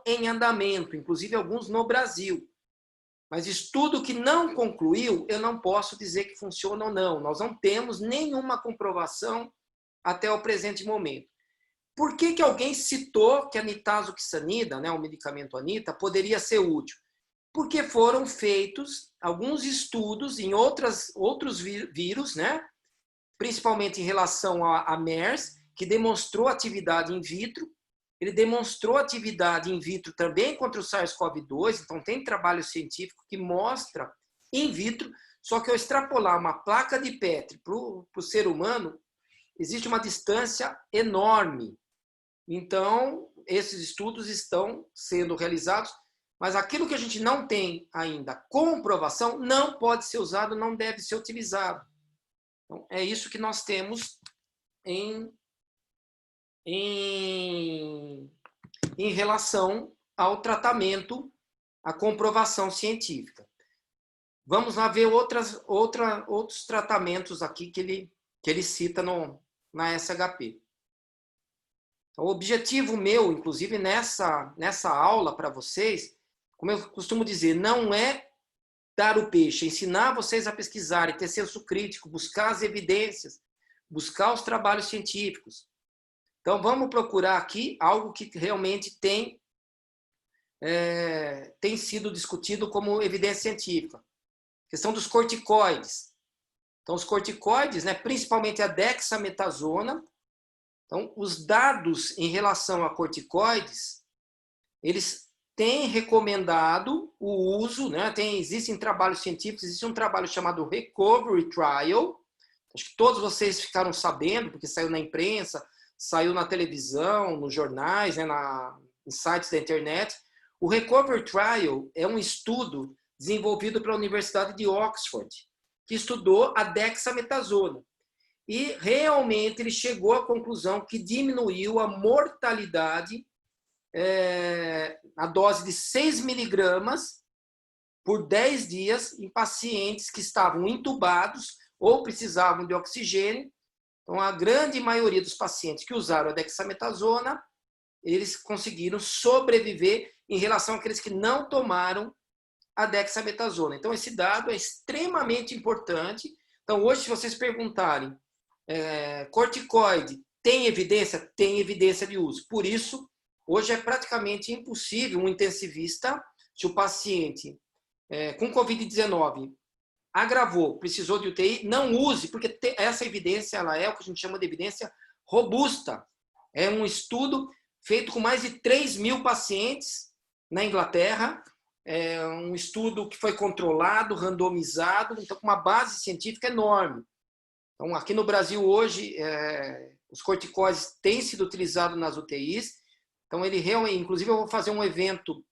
em andamento, inclusive alguns no Brasil. Mas estudo que não concluiu, eu não posso dizer que funciona ou não. Nós não temos nenhuma comprovação até o presente momento. Por que alguém citou que a nitazoxanida, né, o medicamento Anita, poderia ser útil? Porque foram feitos alguns estudos em outros vírus, né, principalmente em relação a MERS, que demonstrou atividade in vitro. Ele demonstrou atividade in vitro também contra o SARS-CoV-2, então tem trabalho científico que mostra in vitro, só que ao extrapolar uma placa de Petri para o ser humano, existe uma distância enorme. Então, esses estudos estão sendo realizados, mas aquilo que a gente não tem ainda comprovação não pode ser usado, não deve ser utilizado. Então, é isso que nós temos em relação ao tratamento, à comprovação científica. Vamos lá ver outros tratamentos aqui que ele cita na SHP. O objetivo meu, inclusive nessa aula para vocês, como eu costumo dizer, não é dar o peixe, é ensinar vocês a pesquisarem, ter senso crítico, buscar as evidências, buscar os trabalhos científicos. Então, vamos procurar aqui algo que realmente tem sido discutido como evidência científica. A questão dos corticoides. Então, os corticoides, né, principalmente a dexametasona. Então, os dados em relação a corticoides, eles têm recomendado o uso, né? Existem trabalhos científicos, existe um trabalho chamado Recovery Trial. Acho que todos vocês ficaram sabendo, porque saiu na imprensa, saiu na televisão, nos jornais, né, em sites da internet. O Recovery Trial é um estudo desenvolvido pela Universidade de Oxford, que estudou a dexametasona. E realmente ele chegou à conclusão que diminuiu a mortalidade, a dose de 6 miligramas por 10 dias em pacientes que estavam intubados ou precisavam de oxigênio. Então, a grande maioria dos pacientes que usaram a dexametasona, eles conseguiram sobreviver em relação àqueles que não tomaram a dexametasona. Então, esse dado é extremamente importante. Então, hoje, se vocês perguntarem, corticoide tem evidência? Tem evidência de uso. Por isso, hoje é praticamente impossível um intensivista, se o paciente com Covid-19 agravou, precisou de UTI, não use, porque essa evidência ela é o que a gente chama de evidência robusta. É um estudo feito com mais de 3.000 pacientes na Inglaterra, é um estudo que foi controlado, randomizado, então com uma base científica enorme. Então, aqui no Brasil hoje, os corticoides têm sido utilizados nas UTIs. Então, ele realmente, inclusive eu vou fazer um evento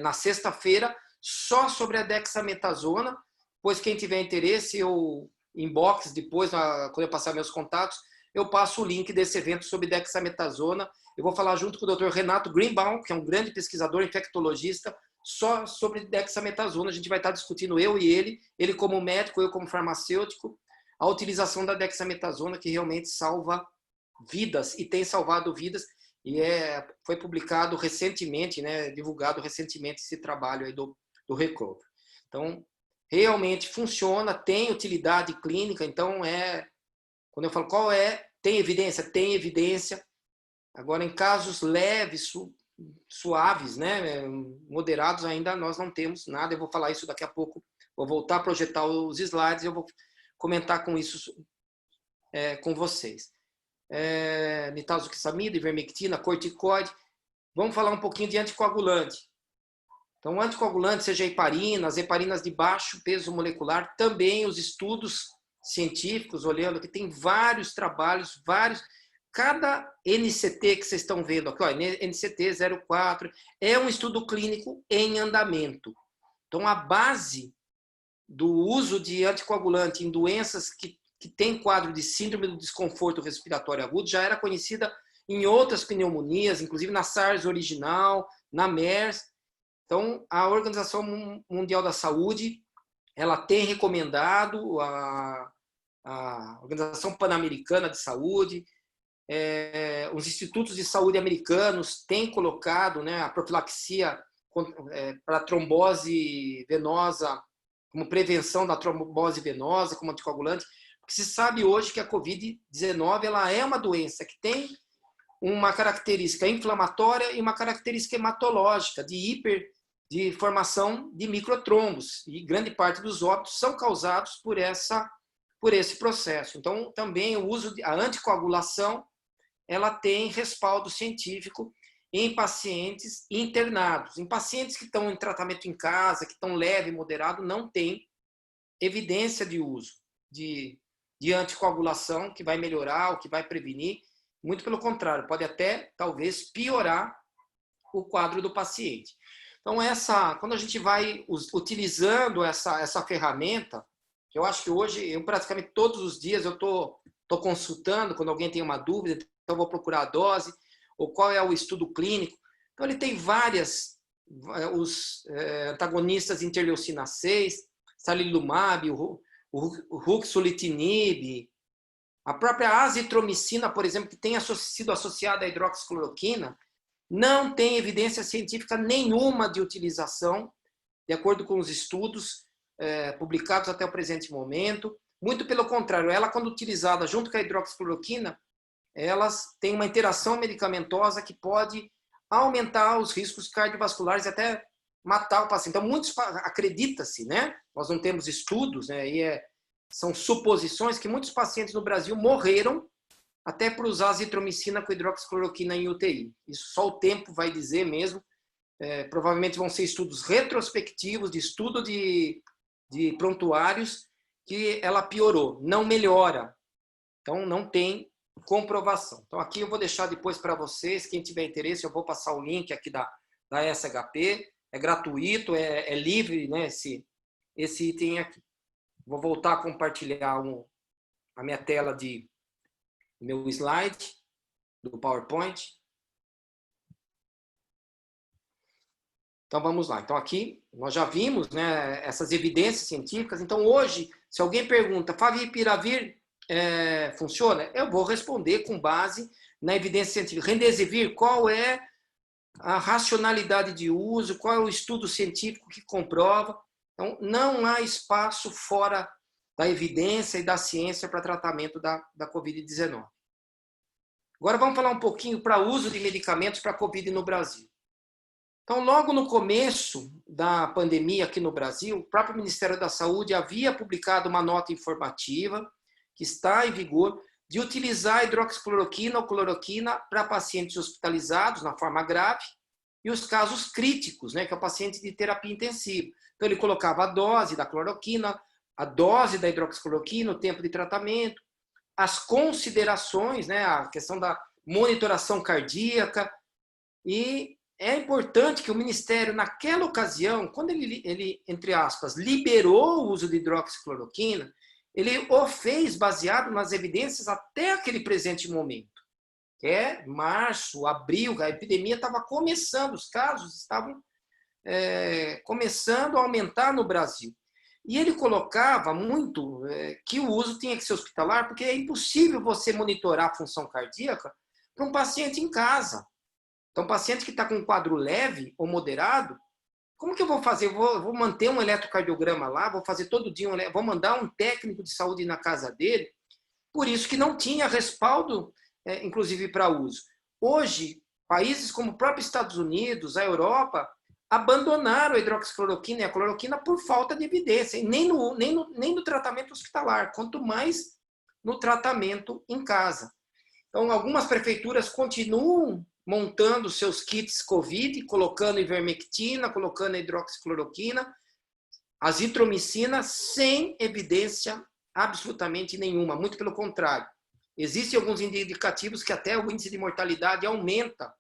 na sexta-feira só sobre a dexametasona. Pois quem tiver interesse, eu inbox depois, quando eu passar meus contatos, eu passo o link desse evento sobre dexametasona. Eu vou falar junto com o Dr. Renato Greenbaum, que é um grande pesquisador infectologista, só sobre dexametasona. A gente vai estar discutindo, eu e ele como médico, eu como farmacêutico, a utilização da dexametasona, que realmente salva vidas e tem salvado vidas. E foi publicado recentemente, né, divulgado recentemente esse trabalho aí do Recover. Então, realmente funciona, tem utilidade clínica. Então, quando eu falo qual tem evidência? Tem evidência. Agora, em casos leves, suaves, né, moderados, ainda nós não temos nada. Eu vou falar isso daqui a pouco. Vou voltar a projetar os slides e eu vou comentar com isso com vocês. Nitazoxamida, ivermectina, corticoide. Vamos falar um pouquinho de anticoagulante. Então, anticoagulante, seja heparinas, heparinas de baixo peso molecular, também os estudos científicos, olhando que tem vários trabalhos, cada NCT que vocês estão vendo aqui, ó, NCT 04, é um estudo clínico em andamento. Então, a base do uso de anticoagulante em doenças que têm quadro de síndrome do desconforto respiratório agudo já era conhecida em outras pneumonias, inclusive na SARS original, na MERS. Então, a Organização Mundial da Saúde, ela tem recomendado, a Organização Pan-Americana de Saúde, os institutos de saúde americanos têm colocado, né, a profilaxia para trombose venosa, como prevenção da trombose venosa, como anticoagulante, porque se sabe hoje que a Covid-19 ela é uma doença que tem uma característica inflamatória e uma característica hematológica de formação de microtrombos, e grande parte dos óbitos são causados por esse processo. Então, também o uso da anticoagulação, ela tem respaldo científico em pacientes internados. Em pacientes que estão em tratamento em casa, que estão leve e moderado, não tem evidência de uso de anticoagulação que vai melhorar ou que vai prevenir. Muito pelo contrário, pode até, talvez, piorar o quadro do paciente. Então, quando a gente vai utilizando essa ferramenta, eu acho que hoje, eu praticamente todos os dias, eu estou consultando, quando alguém tem uma dúvida, então eu vou procurar a dose, ou qual é o estudo clínico. Então, ele tem os antagonistas interleucina 6, sarilumab, o ruxolitinib, a própria azitromicina, por exemplo, que tem sido associada à hidroxicloroquina, não tem evidência científica nenhuma de utilização, de acordo com os estudos publicados até o presente momento. Muito pelo contrário, ela, quando utilizada junto com a hidroxicloroquina, elas têm uma interação medicamentosa que pode aumentar os riscos cardiovasculares e até matar o paciente. Então, acredita-se, né? Nós não temos estudos, né? São suposições que muitos pacientes no Brasil morreram até por usar azitromicina com hidroxicloroquina em UTI. Isso só o tempo vai dizer mesmo. Provavelmente vão ser estudos retrospectivos, de estudo de prontuários, que ela piorou, não melhora. Então, não tem comprovação. Então, aqui eu vou deixar depois para vocês, quem tiver interesse, eu vou passar o link aqui da SHP. É gratuito, é livre, né, esse item aqui. Vou voltar a compartilhar a minha tela meu slide do PowerPoint. Então, vamos lá. Então, aqui nós já vimos, né, essas evidências científicas. Então, hoje, se alguém pergunta, favipiravir funciona? Eu vou responder com base na evidência científica. Remdesivir, qual é a racionalidade de uso, qual é o estudo científico que comprova? Então, não há espaço fora da evidência e da ciência para tratamento da Covid-19. Agora vamos falar um pouquinho para o uso de medicamentos para a Covid no Brasil. Então, logo no começo da pandemia aqui no Brasil, o próprio Ministério da Saúde havia publicado uma nota informativa, que está em vigor, de utilizar a hidroxicloroquina ou cloroquina para pacientes hospitalizados na forma grave e os casos críticos, né, que é o paciente de terapia intensiva. Então, ele colocava a dose da cloroquina, a dose da hidroxicloroquina, o tempo de tratamento, as considerações, né, a questão da monitoração cardíaca. E é importante que o Ministério, naquela ocasião, quando ele entre aspas, liberou o uso de hidroxicloroquina, ele o fez baseado nas evidências até aquele presente momento, que é março, abril, a epidemia estava começando, os casos estavam começando a aumentar no Brasil. E ele colocava muito que o uso tinha que ser hospitalar, porque é impossível você monitorar a função cardíaca para um paciente em casa. Então, paciente que está com um quadro leve ou moderado, como que eu vou fazer? Eu vou manter um eletrocardiograma lá, vou fazer todo dia, vou mandar um técnico de saúde na casa dele. Por isso que não tinha respaldo, inclusive, para uso. Hoje, países como o próprio Estados Unidos, a Europa, abandonaram a hidroxicloroquina e a cloroquina por falta de evidência, e nem no tratamento hospitalar, quanto mais no tratamento em casa. Então, algumas prefeituras continuam montando seus kits COVID, colocando ivermectina, colocando hidroxicloroquina, azitromicina, sem evidência absolutamente nenhuma, muito pelo contrário. Existem alguns indicativos que até o índice de mortalidade aumenta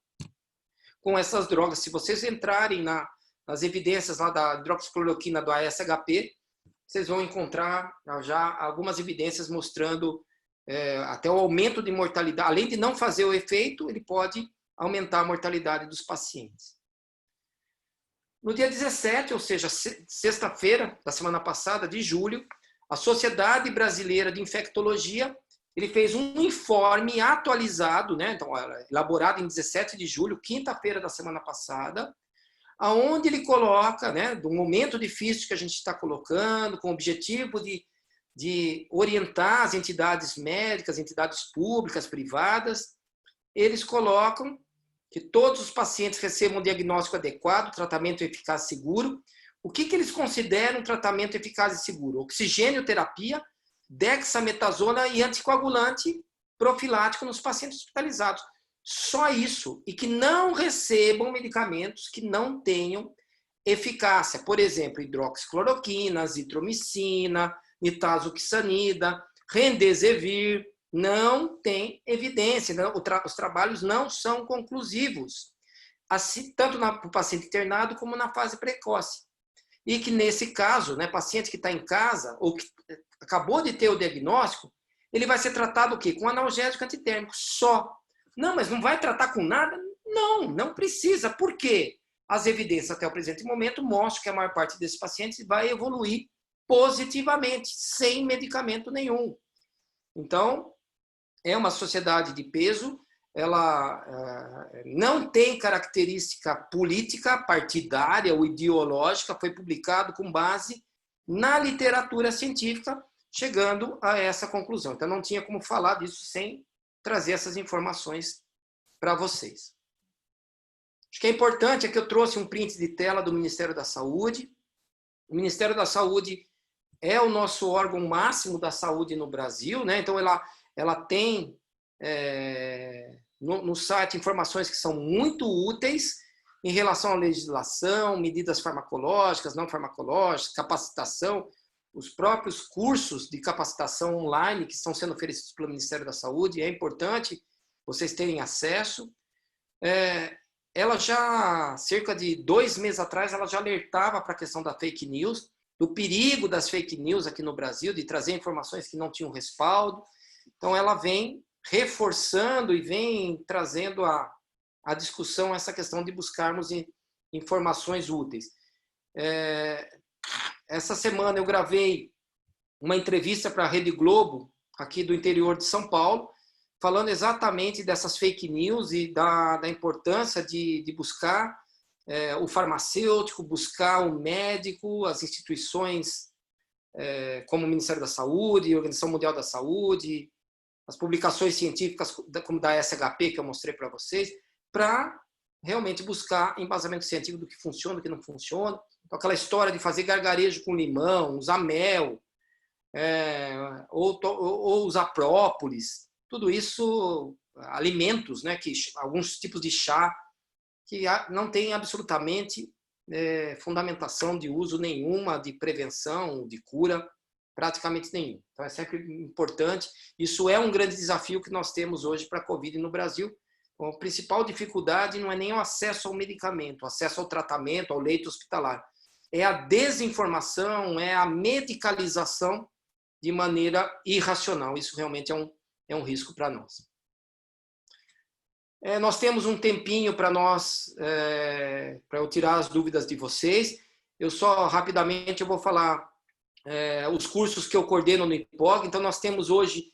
com essas drogas. Se vocês entrarem nas evidências lá da hidroxicloroquina do ASHP, vocês vão encontrar já algumas evidências mostrando até o aumento de mortalidade. Além de não fazer o efeito, ele pode aumentar a mortalidade dos pacientes. No dia 17, ou seja, sexta-feira da semana passada, de julho, a Sociedade Brasileira de Infectologia ele fez um informe atualizado, né? Então, elaborado em 17 de julho, quinta-feira da semana passada, aonde ele coloca, né, do momento difícil que a gente está colocando, com o objetivo de orientar as entidades médicas, entidades públicas, privadas, eles colocam que todos os pacientes recebam um diagnóstico adequado, tratamento eficaz e seguro. O que eles consideram um tratamento eficaz e seguro? Oxigênio-terapia, dexametasona e anticoagulante profilático nos pacientes hospitalizados. Só isso. E que não recebam medicamentos que não tenham eficácia. Por exemplo, hidroxicloroquina, azitromicina, nitazoxanida, remdesivir. Não tem evidência. Os trabalhos não são conclusivos. Assim, tanto para o paciente internado como na fase precoce. E que nesse caso, né, paciente que está em casa ou que acabou de ter o diagnóstico, ele vai ser tratado o quê? Com analgésico antitérmico, só. Não, mas não vai tratar com nada? Não, não precisa. Por quê? As evidências até o presente momento mostram que a maior parte desses pacientes vai evoluir positivamente, sem medicamento nenhum. Então, é uma sociedade de peso, ela não tem característica política, partidária ou ideológica, foi publicado com base na literatura científica, chegando a essa conclusão. Então, não tinha como falar disso sem trazer essas informações para vocês. Acho que é importante, que eu trouxe um print de tela do Ministério da Saúde. O Ministério da Saúde é o nosso órgão máximo da saúde no Brasil, né? Então, ela tem no site informações que são muito úteis em relação à legislação, medidas farmacológicas, não farmacológicas, capacitação, os próprios cursos de capacitação online que estão sendo oferecidos pelo Ministério da Saúde. É importante vocês terem acesso. Ela já, cerca de 2 meses atrás, ela já alertava para a questão da fake news, do perigo das fake news aqui no Brasil, de trazer informações que não tinham respaldo. Então, ela vem reforçando e vem trazendo a discussão essa questão de buscarmos informações úteis. Essa semana eu gravei uma entrevista para a Rede Globo, aqui do interior de São Paulo, falando exatamente dessas fake news e da importância de buscar o farmacêutico, buscar o médico, as instituições como o Ministério da Saúde, a Organização Mundial da Saúde, as publicações científicas como da SHP, que eu mostrei para vocês, para realmente buscar embasamento científico do que funciona, do que não funciona. Então, aquela história de fazer gargarejo com limão, usar mel, ou usar própolis, tudo isso, alimentos, né, alguns tipos de chá, que não tem absolutamente fundamentação de uso nenhuma, de prevenção, de cura, praticamente nenhum. Então, é sempre importante. Isso é um grande desafio que nós temos hoje para a Covid no Brasil. A principal dificuldade não é nem o acesso ao medicamento, o acesso ao tratamento, ao leito hospitalar. É a desinformação, é a medicalização de maneira irracional. Isso realmente é um risco para nós. Nós temos um tempinho para eu tirar as dúvidas de vocês. Eu só, rapidamente, eu vou falar os cursos que eu coordeno no IPOG. Então, nós temos hoje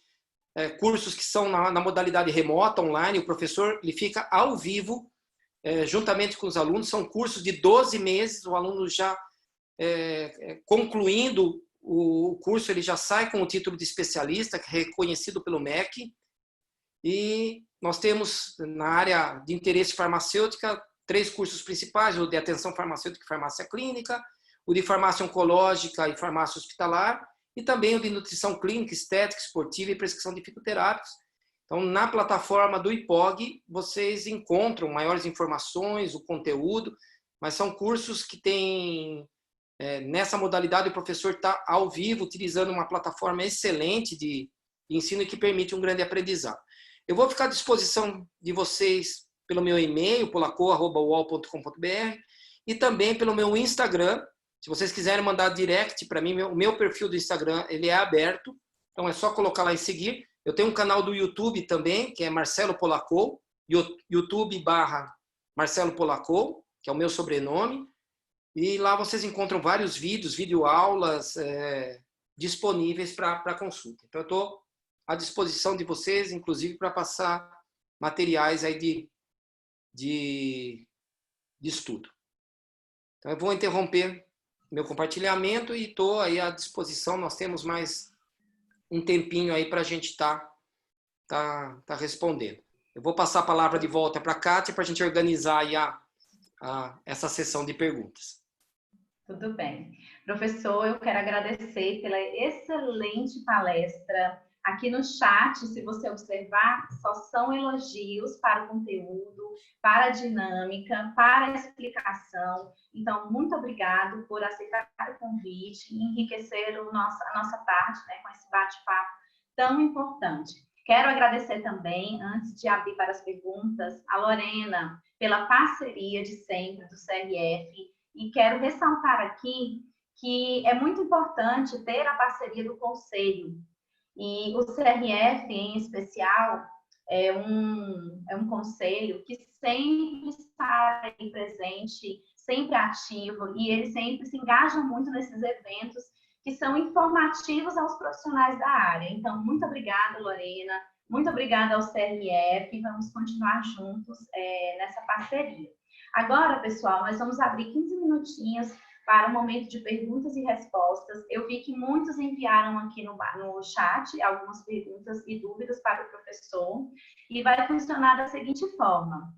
cursos que são na modalidade remota, online. O professor ele fica ao vivo, juntamente com os alunos. São cursos de 12 meses. O aluno já concluindo o curso, ele já sai com o título de especialista, que é reconhecido pelo MEC. E nós temos, na área de interesse farmacêutica, 3 cursos principais: o de atenção farmacêutica e farmácia clínica, o de farmácia oncológica e farmácia hospitalar, e também o de nutrição clínica, estética, esportiva e prescrição de fitoterápicos. Então, na plataforma do IPOG, vocês encontram maiores informações, o conteúdo, mas são cursos que têm, nessa modalidade, o professor está ao vivo, utilizando uma plataforma excelente de ensino e que permite um grande aprendizado. Eu vou ficar à disposição de vocês pelo meu e-mail, polaco@uol.com.br, e também pelo meu Instagram. Se vocês quiserem mandar direct para mim, o meu perfil do Instagram ele é aberto, então é só colocar lá em seguir. Eu tenho um canal do YouTube também, que é Marcelo Polacco, YouTube/Marcelo Polacco, que é o meu sobrenome, e lá vocês encontram vários vídeos, videoaulas disponíveis para consulta. Então eu estou à disposição de vocês, inclusive para passar materiais aí de estudo. Então eu vou interromper meu compartilhamento e estou aí à disposição. Nós temos mais um tempinho aí para a gente tá respondendo. Eu vou passar a palavra de volta para a Kátia para a gente organizar aí essa sessão de perguntas. Tudo bem. Professor, eu quero agradecer pela excelente palestra. Aqui no chat, se você observar, só são elogios para o conteúdo, para a dinâmica, para a explicação. Então, muito obrigado por aceitar o convite e enriquecer a nossa tarde, né, com esse bate-papo tão importante. Quero agradecer também, antes de abrir para as perguntas, a Lorena, pela parceria de sempre do CRF. E quero ressaltar aqui que é muito importante ter a parceria do Conselho. E o CRF, em especial, é um conselho que sempre está aí presente, sempre ativo, e ele sempre se engaja muito nesses eventos que são informativos aos profissionais da área. Então, muito obrigada, Lorena, muito obrigada ao CRF, vamos continuar juntos nessa parceria. Agora, pessoal, nós vamos abrir 15 minutinhos para um momento de perguntas e respostas. Eu vi que muitos enviaram aqui no chat algumas perguntas e dúvidas para o professor, e vai funcionar da seguinte forma.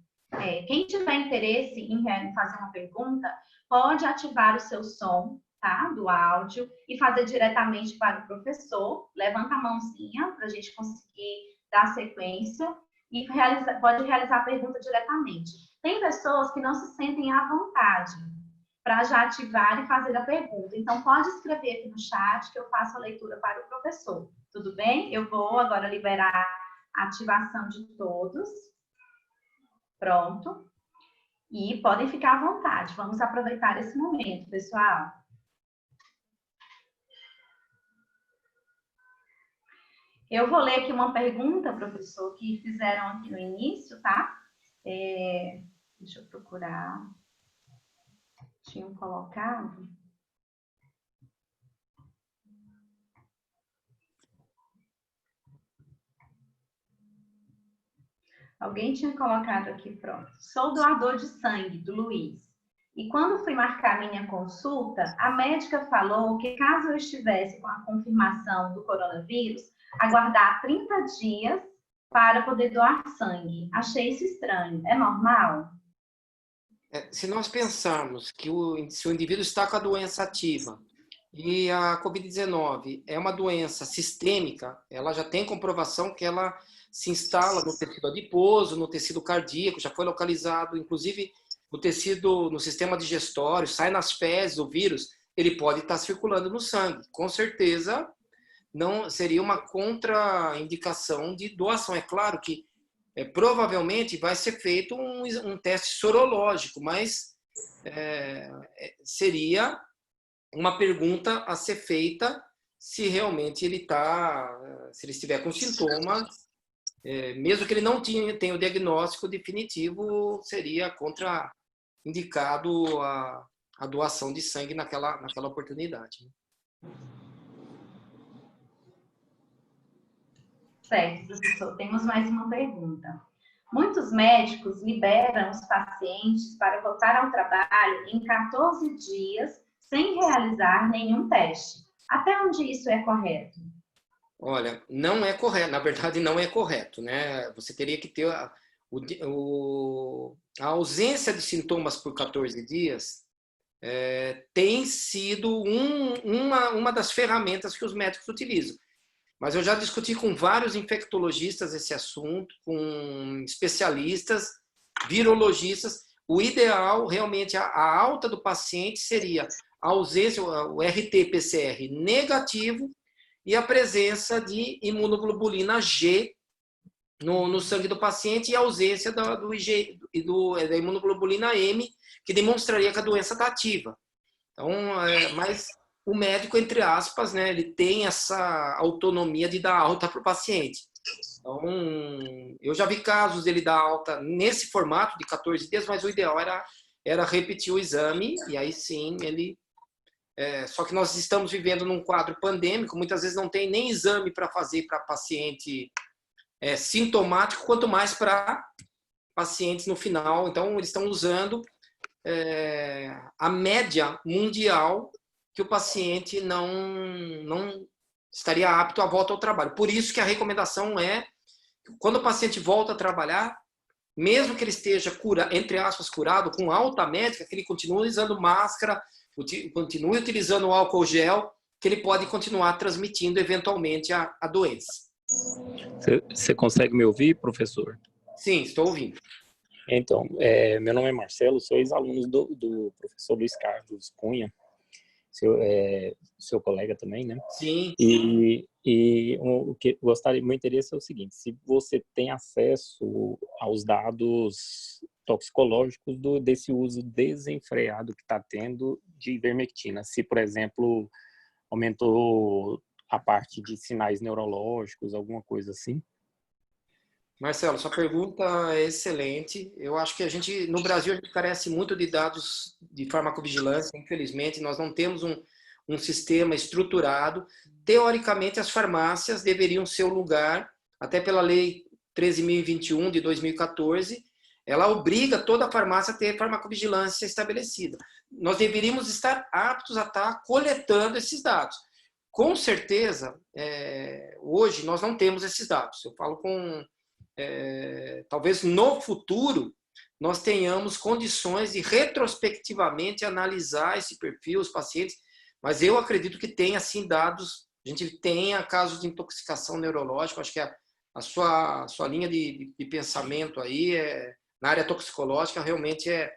Quem tiver interesse em fazer uma pergunta, pode ativar o seu som, tá, do áudio, e fazer diretamente para o professor. Levanta a mãozinha para a gente conseguir dar sequência, e pode realizar a pergunta diretamente. Tem pessoas que não se sentem à vontade para já ativar e fazer a pergunta. Então, pode escrever aqui no chat que eu faço a leitura para o professor. Tudo bem? Eu vou agora liberar a ativação de todos. Pronto. E podem ficar à vontade. Vamos aproveitar esse momento, pessoal. Eu vou ler aqui uma pergunta, professor, que fizeram aqui no início, tá? Deixa eu procurar. Tinham colocado. Alguém tinha colocado aqui, pronto. Sou doador de sangue, do Luiz. E quando fui marcar minha consulta, a médica falou que caso eu estivesse com a confirmação do coronavírus, aguardar 30 dias para poder doar sangue. Achei isso estranho. É normal? Se nós pensarmos que se o indivíduo está com a doença ativa e a Covid-19 é uma doença sistêmica, ela já tem comprovação que ela se instala no tecido adiposo, no tecido cardíaco, já foi localizado, inclusive no tecido, no sistema digestório, sai nas fezes, o vírus, ele pode estar circulando no sangue. Com certeza, não seria uma contraindicação de doação. É claro que provavelmente vai ser feito um teste sorológico, mas seria uma pergunta a ser feita se realmente se ele estiver com sintomas, mesmo que ele não tenha o diagnóstico definitivo, seria contraindicado a doação de sangue naquela oportunidade. Certo, professor. Temos mais uma pergunta. Muitos médicos liberam os pacientes para voltar ao trabalho em 14 dias sem realizar nenhum teste. Até onde isso é correto? Olha, não é correto. Na verdade, não é correto, né? Você teria que ter a ausência de sintomas por 14 dias tem sido uma das ferramentas que os médicos utilizam. Mas eu já discuti com vários infectologistas esse assunto, com especialistas, virologistas. O ideal, realmente, a alta do paciente seria a ausência, o RT-PCR negativo e a presença de imunoglobulina G no sangue do paciente e a ausência da imunoglobulina M, que demonstraria que a doença está ativa. Então, mas o médico, entre aspas, né, ele tem essa autonomia de dar alta para o paciente. Então, eu já vi casos dele dar alta nesse formato de 14 dias, mas o ideal era repetir o exame, e aí sim ele... só que nós estamos vivendo num quadro pandêmico, muitas vezes não tem nem exame para fazer para paciente sintomático, quanto mais para pacientes no final. Então, eles estão usando a média mundial que o paciente não estaria apto à volta ao trabalho. Por isso que a recomendação é, quando o paciente volta a trabalhar, mesmo que ele esteja, entre aspas, curado, com alta médica, que ele continue usando máscara, continue utilizando o álcool gel, que ele pode continuar transmitindo eventualmente a doença. Você consegue me ouvir, professor? Sim, estou ouvindo. Então, meu nome é Marcelo, sou ex-aluno do professor Luiz Carlos Cunha, seu colega também, né? Sim. E o que meu interesse é o seguinte: se você tem acesso aos dados toxicológicos desse uso desenfreado que está tendo de ivermectina, se, por exemplo, aumentou a parte de sinais neurológicos, alguma coisa assim? Marcelo, sua pergunta é excelente. Eu acho que no Brasil, a gente carece muito de dados de farmacovigilância. Infelizmente, nós não temos um sistema estruturado. Teoricamente, as farmácias deveriam ser o lugar, até pela Lei 13.021 de 2014, ela obriga toda a farmácia a ter farmacovigilância estabelecida. Nós deveríamos estar aptos a estar coletando esses dados. Com certeza, hoje nós não temos esses dados. Eu falo talvez no futuro nós tenhamos condições de retrospectivamente analisar esse perfil, os pacientes, mas eu acredito que tem assim dados, a gente tenha casos de intoxicação neurológica. Acho que a sua linha de pensamento aí na área toxicológica realmente é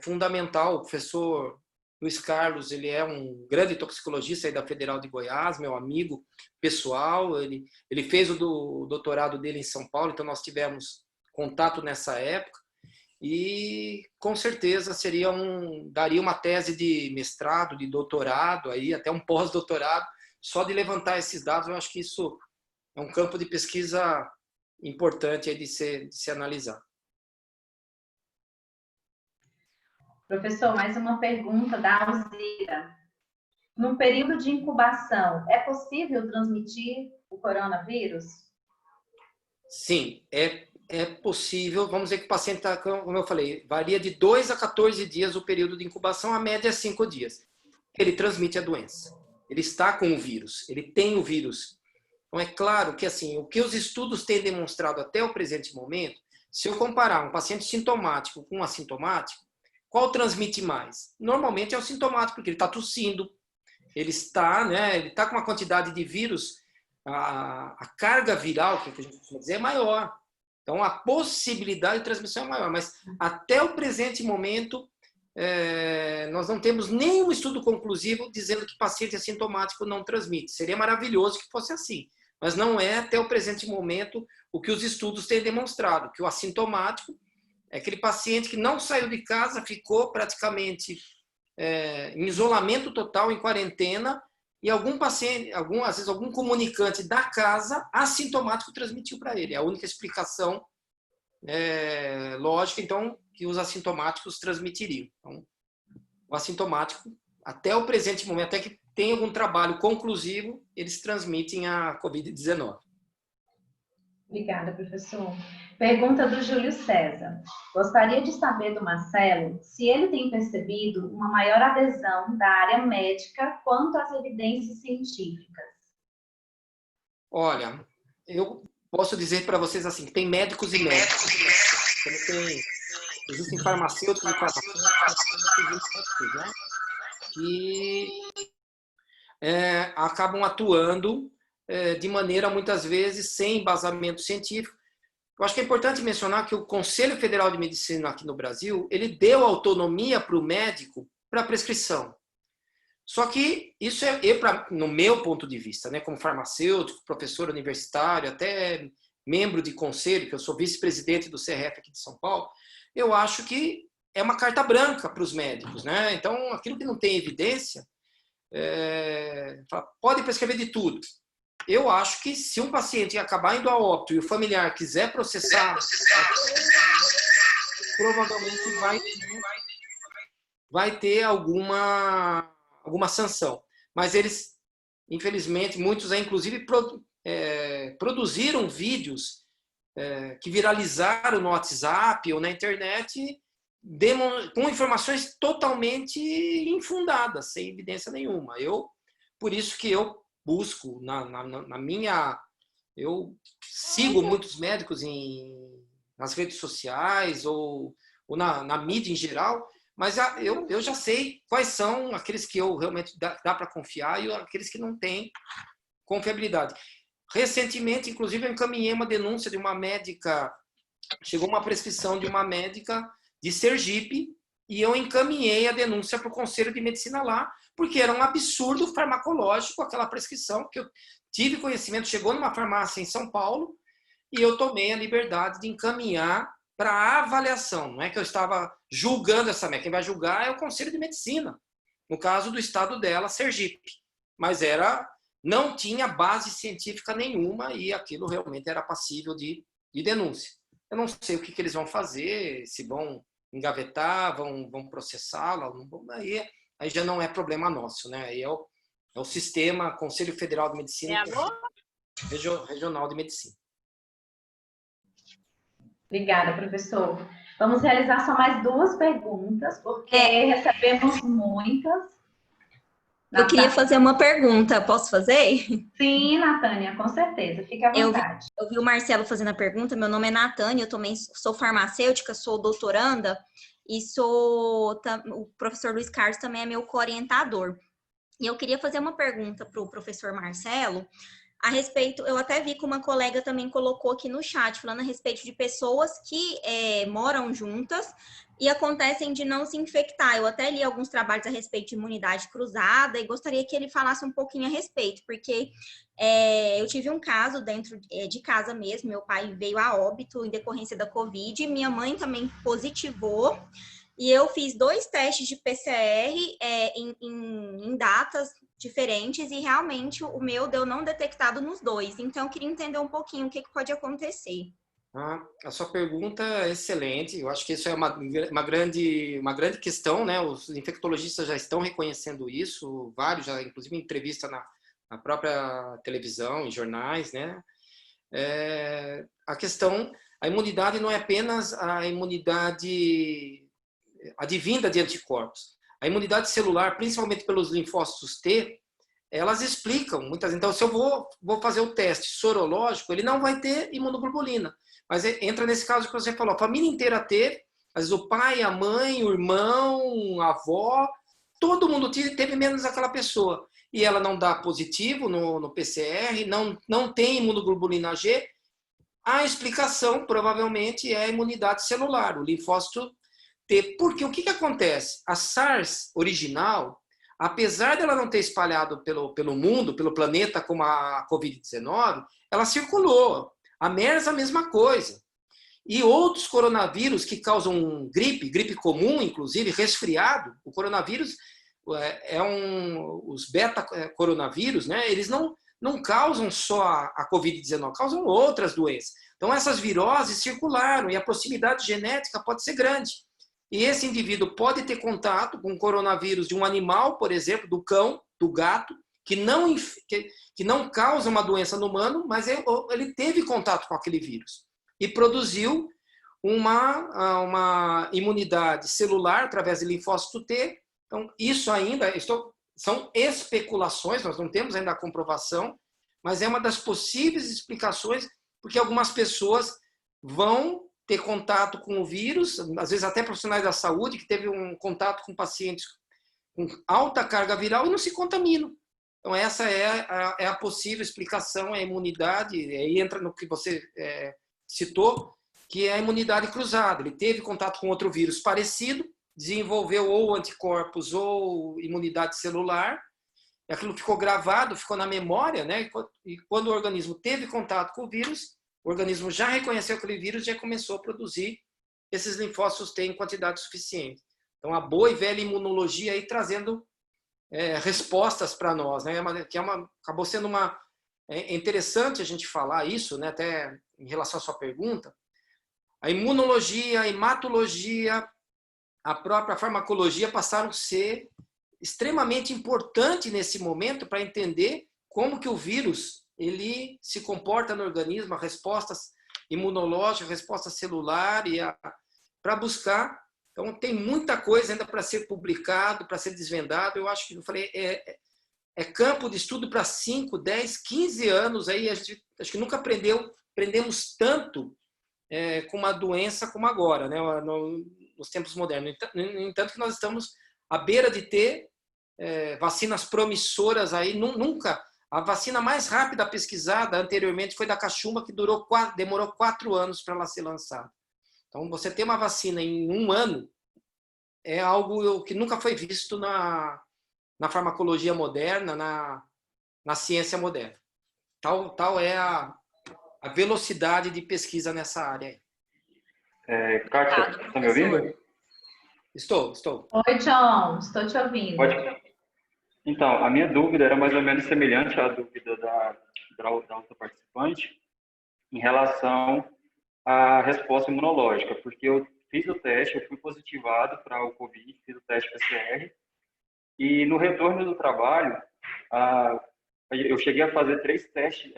fundamental. O professor Luiz Carlos, ele é um grande toxicologista aí da Federal de Goiás, meu amigo pessoal. Ele fez o doutorado dele em São Paulo, então nós tivemos contato nessa época. E com certeza daria uma tese de mestrado, de doutorado, aí, até um pós-doutorado, só de levantar esses dados. Eu acho que isso é um campo de pesquisa importante aí de se analisar. Professor, mais uma pergunta da Alzira. No período de incubação, é possível transmitir o coronavírus? Sim, é possível. Vamos dizer que o paciente está, como eu falei, varia de 2 a 14 dias o período de incubação, a média é 5 dias. Ele transmite a doença. Ele está com o vírus, ele tem o vírus. Então, é claro que assim, o que os estudos têm demonstrado até o presente momento, se eu comparar um paciente sintomático com um assintomático, qual transmite mais? Normalmente é o sintomático, porque ele está tossindo, ele está com uma quantidade de vírus, a carga viral, que a gente costuma dizer, é maior. Então, a possibilidade de transmissão é maior. Mas, até o presente momento, nós não temos nenhum estudo conclusivo dizendo que paciente assintomático não transmite. Seria maravilhoso que fosse assim. Mas não é, até o presente momento, o que os estudos têm demonstrado, que o assintomático é aquele paciente que não saiu de casa, ficou praticamente em isolamento total, em quarentena, e algum paciente, às vezes algum comunicante da casa assintomático transmitiu para ele. É a única explicação lógica, então, que os assintomáticos transmitiriam. Então, o assintomático, até o presente momento, até que tem algum trabalho conclusivo, eles transmitem a Covid-19. Obrigada, professor. Pergunta do Júlio César. Gostaria de saber do Marcelo se ele tem percebido uma maior adesão da área médica quanto às evidências científicas. Olha, eu posso dizer para vocês assim, que tem médicos e médicos. Existem farmacêuticos e farmacêuticos, né, que acabam atuando de maneira, muitas vezes, sem embasamento científico. Eu acho que é importante mencionar que o Conselho Federal de Medicina aqui no Brasil, ele deu autonomia para o médico para a prescrição. Só que isso no meu ponto de vista, né, como farmacêutico, professor universitário, até membro de conselho, que eu sou vice-presidente do CRF aqui de São Paulo, eu acho que é uma carta branca para os médicos, né? Então, aquilo que não tem evidência, pode prescrever de tudo. Eu acho que se um paciente acabar indo a óbito e o familiar quiser processar, provavelmente vai ter alguma sanção. Mas eles, infelizmente, muitos inclusive produziram vídeos que viralizaram no WhatsApp ou na internet com informações totalmente infundadas, sem evidência nenhuma. Por isso que eu busco eu sigo muitos médicos nas redes sociais ou na mídia em geral, mas eu já sei quais são aqueles que eu realmente dá para confiar e aqueles que não têm confiabilidade. Recentemente, inclusive, eu encaminhei uma denúncia de uma médica, chegou uma prescrição de uma médica de Sergipe, e eu encaminhei a denúncia para o Conselho de Medicina lá, porque era um absurdo farmacológico aquela prescrição, que eu tive conhecimento, chegou numa farmácia em São Paulo, e eu tomei a liberdade de encaminhar para avaliação. Não é que eu estava julgando essa médica, quem vai julgar é o Conselho de Medicina, no caso do estado dela, Sergipe. Mas não tinha base científica nenhuma e aquilo realmente era passível de denúncia. Eu não sei o que eles vão fazer, se vão engavetar, vão processá-la, aí já não é problema nosso, né? Aí é o sistema Conselho Federal de Medicina Regional de Medicina. Obrigada, professor. Vamos realizar só mais 2 perguntas, porque recebemos muitas. Eu queria fazer uma pergunta, posso fazer? Sim, Natânia, com certeza, fique à vontade. Eu vi o Marcelo fazendo a pergunta, meu nome é Natânia, eu também sou farmacêutica, sou doutoranda e o professor Luiz Carlos também é meu co-orientador. E eu queria fazer uma pergunta para o professor Marcelo a respeito, eu até vi que uma colega também colocou aqui no chat, falando a respeito de pessoas que moram juntas e acontecem de não se infectar. Eu até li alguns trabalhos a respeito de imunidade cruzada e gostaria que ele falasse um pouquinho a respeito, porque eu tive um caso dentro de casa mesmo, meu pai veio a óbito em decorrência da Covid, minha mãe também positivou, e eu fiz 2 testes de PCR em datas diferentes e realmente o meu deu não detectado nos 2. Então, eu queria entender um pouquinho o que pode acontecer. A sua pergunta é excelente. Eu acho que isso é uma grande questão, né? Os infectologistas já estão reconhecendo isso, vários já, inclusive em entrevista na própria televisão, em jornais, né? A imunidade não é apenas a imunidade advinda de anticorpos. A imunidade celular, principalmente pelos linfócitos T, elas explicam muitas. Então, se eu vou fazer o teste sorológico, ele não vai ter imunoglobulina. Mas entra nesse caso que você falou, a família inteira teve, às vezes o pai, a mãe, o irmão, a avó, todo mundo teve menos aquela pessoa. E ela não dá positivo no PCR, não tem imunoglobulina G. A explicação, provavelmente, é a imunidade celular, o linfócito T. Porque o que acontece? A SARS original, apesar dela não ter espalhado pelo mundo, pelo planeta, como a Covid-19, ela circulou. A MERS, a mesma coisa. E outros coronavírus que causam gripe comum, inclusive resfriado, o coronavírus os beta-coronavírus, né, eles não causam só a Covid-19, causam outras doenças. Então, essas viroses circularam e a proximidade genética pode ser grande. E esse indivíduo pode ter contato com o coronavírus de um animal, por exemplo, do cão, do gato, que não causa uma doença no humano, mas ele teve contato com aquele vírus e produziu uma imunidade celular através de linfócito T. Então, isso ainda são especulações, nós não temos ainda a comprovação, mas é uma das possíveis explicações, porque algumas pessoas vão ter contato com o vírus, às vezes até profissionais da saúde, que teve um contato com pacientes com alta carga viral e não se contaminam. Então, essa é a possível explicação, é a imunidade, aí entra no que você citou, que é a imunidade cruzada. Ele teve contato com outro vírus parecido, desenvolveu ou anticorpos ou imunidade celular, aquilo ficou gravado, ficou na memória, né? E quando o organismo teve contato com o vírus, o organismo já reconheceu aquele vírus e já começou a produzir esses linfócitos T em quantidade suficiente. Então, a boa e velha imunologia aí trazendo respostas para nós, né? Acabou sendo interessante a gente falar isso, né? Até em relação à sua pergunta. A imunologia, a hematologia, a própria farmacologia passaram a ser extremamente importante nesse momento para entender como que o vírus ele se comporta no organismo, as respostas imunológicas, a resposta celular para buscar. Então, tem muita coisa ainda para ser publicado, para ser desvendado. Eu acho que, eu falei, é campo de estudo para 5, 10, 15 anos. Aí, acho que nunca aprendemos tanto com uma doença como agora, né, nos tempos modernos. No entanto, que nós estamos à beira de ter vacinas promissoras aí. Nunca. A vacina mais rápida pesquisada anteriormente foi da cachumba, que demorou 4 anos para ela ser lançada. Então, você ter uma vacina em 1 ano é algo que nunca foi visto na farmacologia moderna, na ciência moderna. Tal é a velocidade de pesquisa nessa área. Kátia, está me ouvindo? Estou. Oi, John, estou te ouvindo. Pode. Então, a minha dúvida era mais ou menos semelhante à dúvida da outra participante em relação à resposta imunológica, porque eu fiz o teste, eu fui positivado para o Covid, fiz o teste PCR, e no retorno do trabalho, eu cheguei a fazer 3 testes,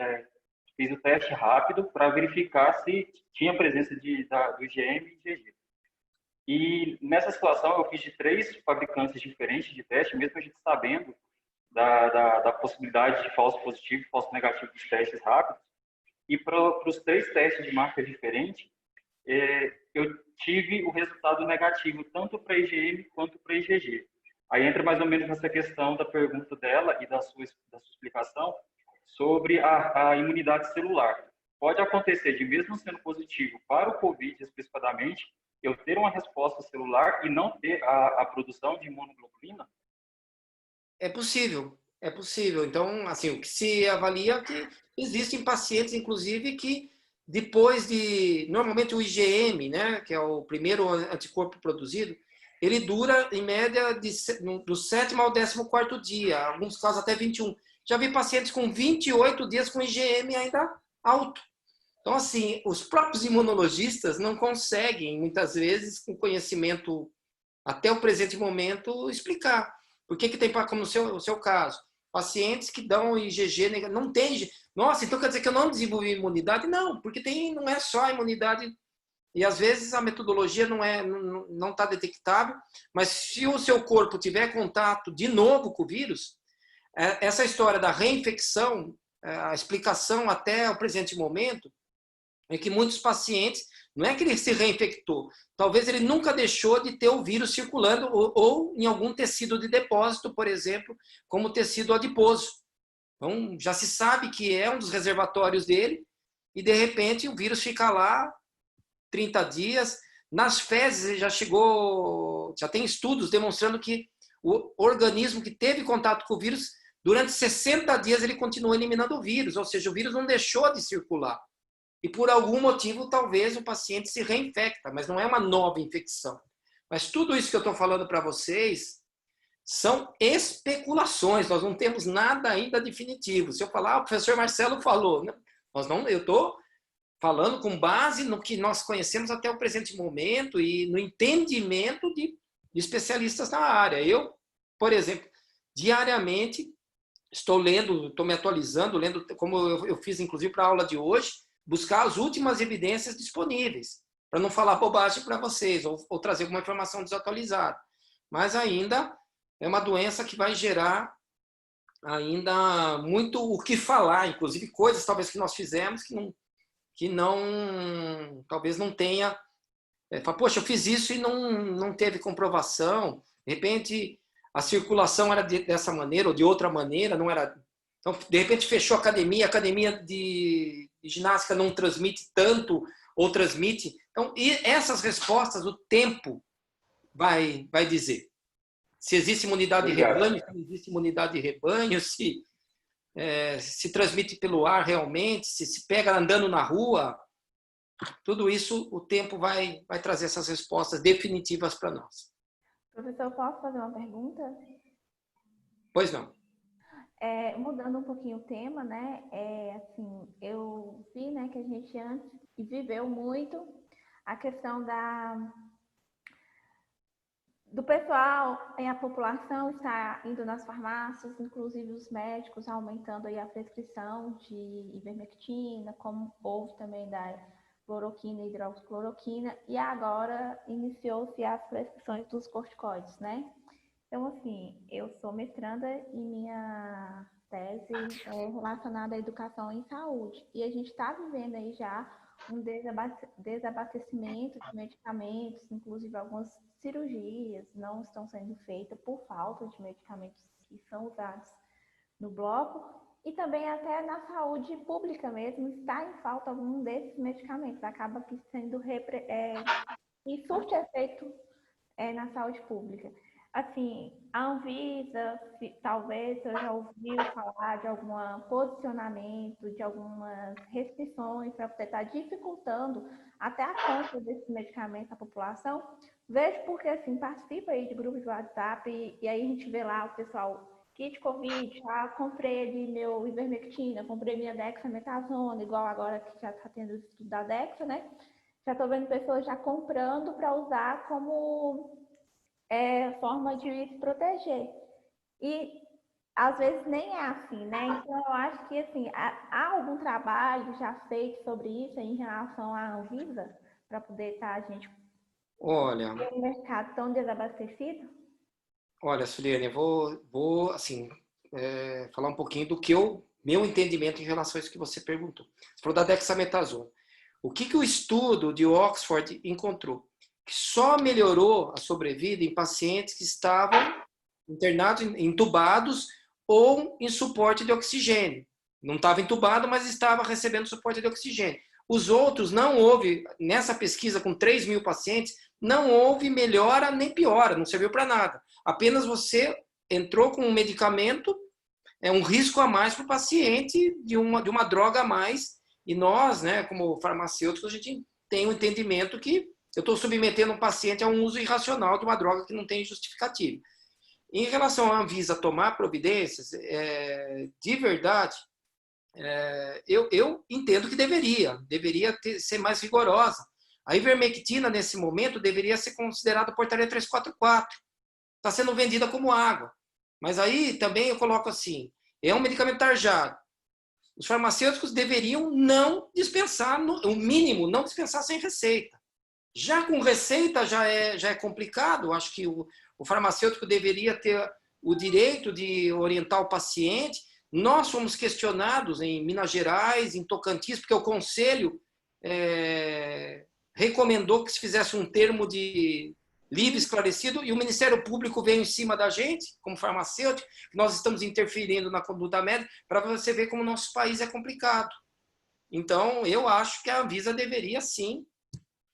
fiz o teste rápido para verificar se tinha presença do IgM e IgG. E nessa situação eu fiz de 3 fabricantes diferentes de teste, mesmo a gente sabendo da possibilidade de falso positivo e falso negativo dos testes rápidos. E para os 3 testes de marcas diferentes, eu tive o resultado negativo, tanto para IgM quanto para IgG. Aí entra mais ou menos nessa questão da pergunta dela e da sua explicação sobre a imunidade celular. Pode acontecer de, mesmo sendo positivo para o Covid especificamente, eu ter uma resposta celular e não ter a produção de imunoglobulina? É possível. Então, assim, o que se avalia é que existem pacientes, inclusive, que depois normalmente o IgM, né, que é o primeiro anticorpo produzido, ele dura, em média, do 7º ao 14º dia, alguns casos até 21. Já vi pacientes com 28 dias com IgM ainda alto. Então, assim, os próprios imunologistas não conseguem, muitas vezes, com conhecimento até o presente momento, explicar. Por que tem, como no seu caso, pacientes que dão IgG negativo, não tem. Nossa, então quer dizer que eu não desenvolvi imunidade? Não, porque não é só a imunidade, e às vezes a metodologia não está detectável, mas se o seu corpo tiver contato de novo com o vírus, essa história da reinfecção, a explicação até o presente momento, é que muitos pacientes, não é que ele se reinfectou, talvez ele nunca deixou de ter o vírus circulando ou em algum tecido de depósito, por exemplo, como tecido adiposo. Então, já se sabe que é um dos reservatórios dele e, de repente, o vírus fica lá 30 dias. Nas fezes, ele já tem estudos demonstrando que o organismo que teve contato com o vírus, durante 60 dias ele continua eliminando o vírus, ou seja, o vírus não deixou de circular. E por algum motivo, talvez o paciente se reinfecta, mas não é uma nova infecção. Mas tudo isso que eu estou falando para vocês são especulações, nós não temos nada ainda definitivo. Se eu falar, o professor Marcelo falou, eu estou falando com base no que nós conhecemos até o presente momento e no entendimento de especialistas na área. Eu, por exemplo, diariamente estou lendo, estou me atualizando, lendo, como eu fiz inclusive para a aula de hoje, buscar as últimas evidências disponíveis, para não falar bobagem para vocês ou trazer alguma informação desatualizada. Mas ainda é uma doença que vai gerar ainda muito o que falar, inclusive coisas talvez que nós fizemos que talvez não tenha. Poxa, eu fiz isso e não teve comprovação. De repente, a circulação era dessa maneira ou de outra maneira, não era. Então, de repente, fechou a academia de ginástica não transmite tanto ou transmite. Então, e essas respostas, o tempo vai dizer. Se existe imunidade de rebanho, se não existe imunidade de rebanho, se transmite pelo ar realmente, se pega andando na rua, tudo isso o tempo vai trazer essas respostas definitivas para nós. Professor, posso fazer uma pergunta? Pois não. Mudando um pouquinho o tema, né? Assim, eu vi, né, que a gente antes viveu muito a questão do pessoal, a população está indo nas farmácias, inclusive os médicos aumentando aí a prescrição de ivermectina, como houve também da cloroquina e hidroxicloroquina, e agora iniciou-se as prescrições dos corticoides, né? Então, assim, eu sou mestranda e minha tese é relacionada à educação em saúde, e a gente está vivendo aí já um desabastecimento de medicamentos, inclusive algumas cirurgias não estão sendo feitas por falta de medicamentos que são usados no bloco, e também até na saúde pública mesmo está em falta algum desses medicamentos, acaba que sendo e surte efeito na saúde pública. Assim, a Anvisa, talvez eu já ouviu falar de algum posicionamento, de algumas restrições para poder estar dificultando até a compra desses medicamentos à população. Vejo porque, assim, participo aí de grupos de WhatsApp e aí a gente vê lá o pessoal, kit Covid, já comprei ali meu ivermectina, comprei minha dexametasona, igual agora que já está tendo o estudo da Dexa, né? Já estou vendo pessoas já comprando para usar como forma de se proteger. E às vezes nem é assim, né? Então eu acho que assim, há algum trabalho já feito sobre isso em relação à Anvisa para poder estar a gente ter um mercado tão desabastecido? Olha, Suliane, eu vou assim, falar um pouquinho do que meu entendimento em relação a isso que você perguntou. Você falou da dexametasona. O que o estudo de Oxford encontrou? Que só melhorou a sobrevida em pacientes que estavam internados, entubados ou em suporte de oxigênio. Não estava entubado, mas estava recebendo suporte de oxigênio. Os outros, não houve, nessa pesquisa com 3.000 pacientes, não houve melhora nem piora, não serviu para nada. Apenas você entrou com um medicamento, um risco a mais para o paciente de uma droga a mais. E nós, né, como farmacêuticos, a gente tem um entendimento que eu estou submetendo um paciente a um uso irracional de uma droga que não tem justificativa. Em relação à Anvisa tomar providências, de verdade, eu entendo que deveria ser mais rigorosa. A ivermectina, nesse momento, deveria ser considerada portaria 344. Está sendo vendida como água. Mas aí também eu coloco assim, é um medicamento tarjado. Os farmacêuticos deveriam não dispensar, o mínimo, não dispensar sem receita. Já com receita já é complicado. Acho que o farmacêutico deveria ter o direito de orientar o paciente. Nós fomos questionados em Minas Gerais, em Tocantins, porque o conselho recomendou que se fizesse um termo de livre, esclarecido, e o Ministério Público veio em cima da gente, como farmacêutico, que nós estamos interferindo na conduta médica, para você ver como o nosso país é complicado. Então, eu acho que a Anvisa deveria, sim,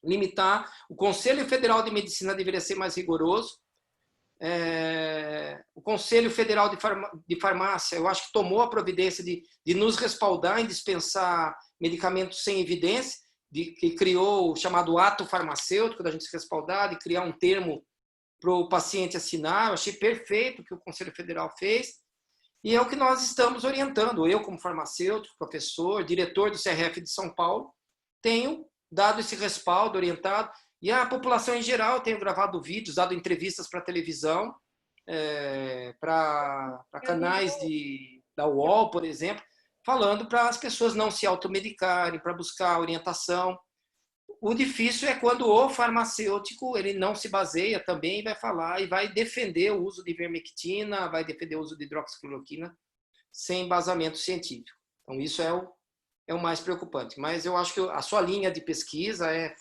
limitar. O Conselho Federal de Medicina deveria ser mais rigoroso. O Conselho Federal de Farmácia, eu acho que tomou a providência de nos respaldar em dispensar medicamentos sem evidência, que criou o chamado ato farmacêutico, da gente se respaldar, de criar um termo o paciente assinar. Eu achei perfeito o que o Conselho Federal fez. E é o que nós estamos orientando. Eu, como farmacêutico, professor, diretor do CRF de São Paulo, tenho dado esse respaldo, orientado. E a população em geral, tenho gravado vídeos, dado entrevistas para televisão, para canais da UOL, por exemplo, falando para as pessoas não se automedicarem, para buscar orientação. O difícil é quando o farmacêutico ele não se baseia também, vai falar e vai defender o uso de ivermectina, vai defender o uso de hidroxicloroquina sem embasamento científico. Então, isso é o mais preocupante. Mas eu acho que a sua linha de pesquisa é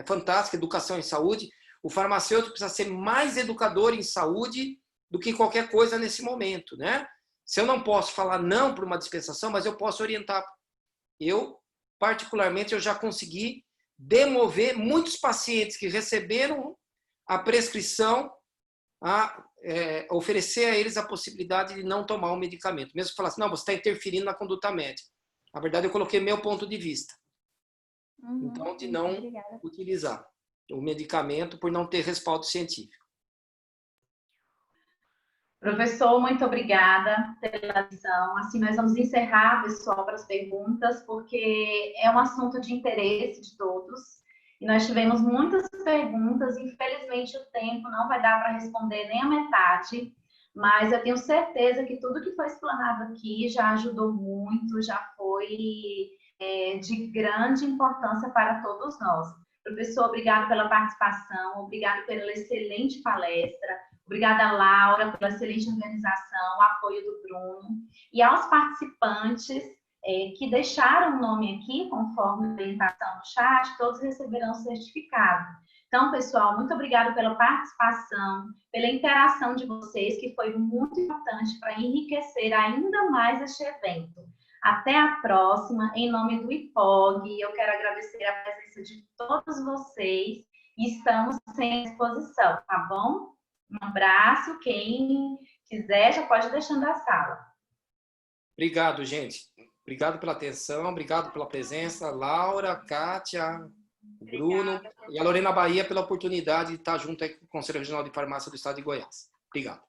fantástica, educação em saúde. O farmacêutico precisa ser mais educador em saúde do que qualquer coisa nesse momento, né? Se eu não posso falar não para uma dispensação, mas eu posso orientar. Eu, particularmente, eu já consegui demover muitos pacientes que receberam a prescrição oferecer a eles a possibilidade de não tomar o medicamento. Mesmo que falasse, não, você está interferindo na conduta médica. Na verdade, eu coloquei meu ponto de vista. Então, de não utilizar o medicamento por não ter respaldo científico. Professor, muito obrigada pela lição. Assim, nós vamos encerrar, pessoal, para as perguntas, porque é um assunto de interesse de todos. E nós tivemos muitas perguntas. Infelizmente, o tempo não vai dar para responder nem a metade, mas eu tenho certeza que tudo que foi explanado aqui já ajudou muito, já foi de grande importância para todos nós. Professor, obrigado pela participação, obrigado pela excelente palestra. Obrigada, Laura, pela excelente organização, o apoio do Bruno. E aos participantes que deixaram o nome aqui, conforme a orientação no chat, todos receberão o certificado. Então, pessoal, muito obrigada pela participação, pela interação de vocês, que foi muito importante para enriquecer ainda mais este evento. Até a próxima, em nome do IPOG, eu quero agradecer a presença de todos vocês e estamos sem disposição, tá bom? Um abraço, quem quiser já pode deixando a sala. Obrigado, gente. Obrigado pela atenção, obrigado pela presença. Laura, Kátia, Bruno e a Lorena Bahia pela oportunidade de estar junto aí com o Conselho Regional de Farmácia do Estado de Goiás. Obrigado.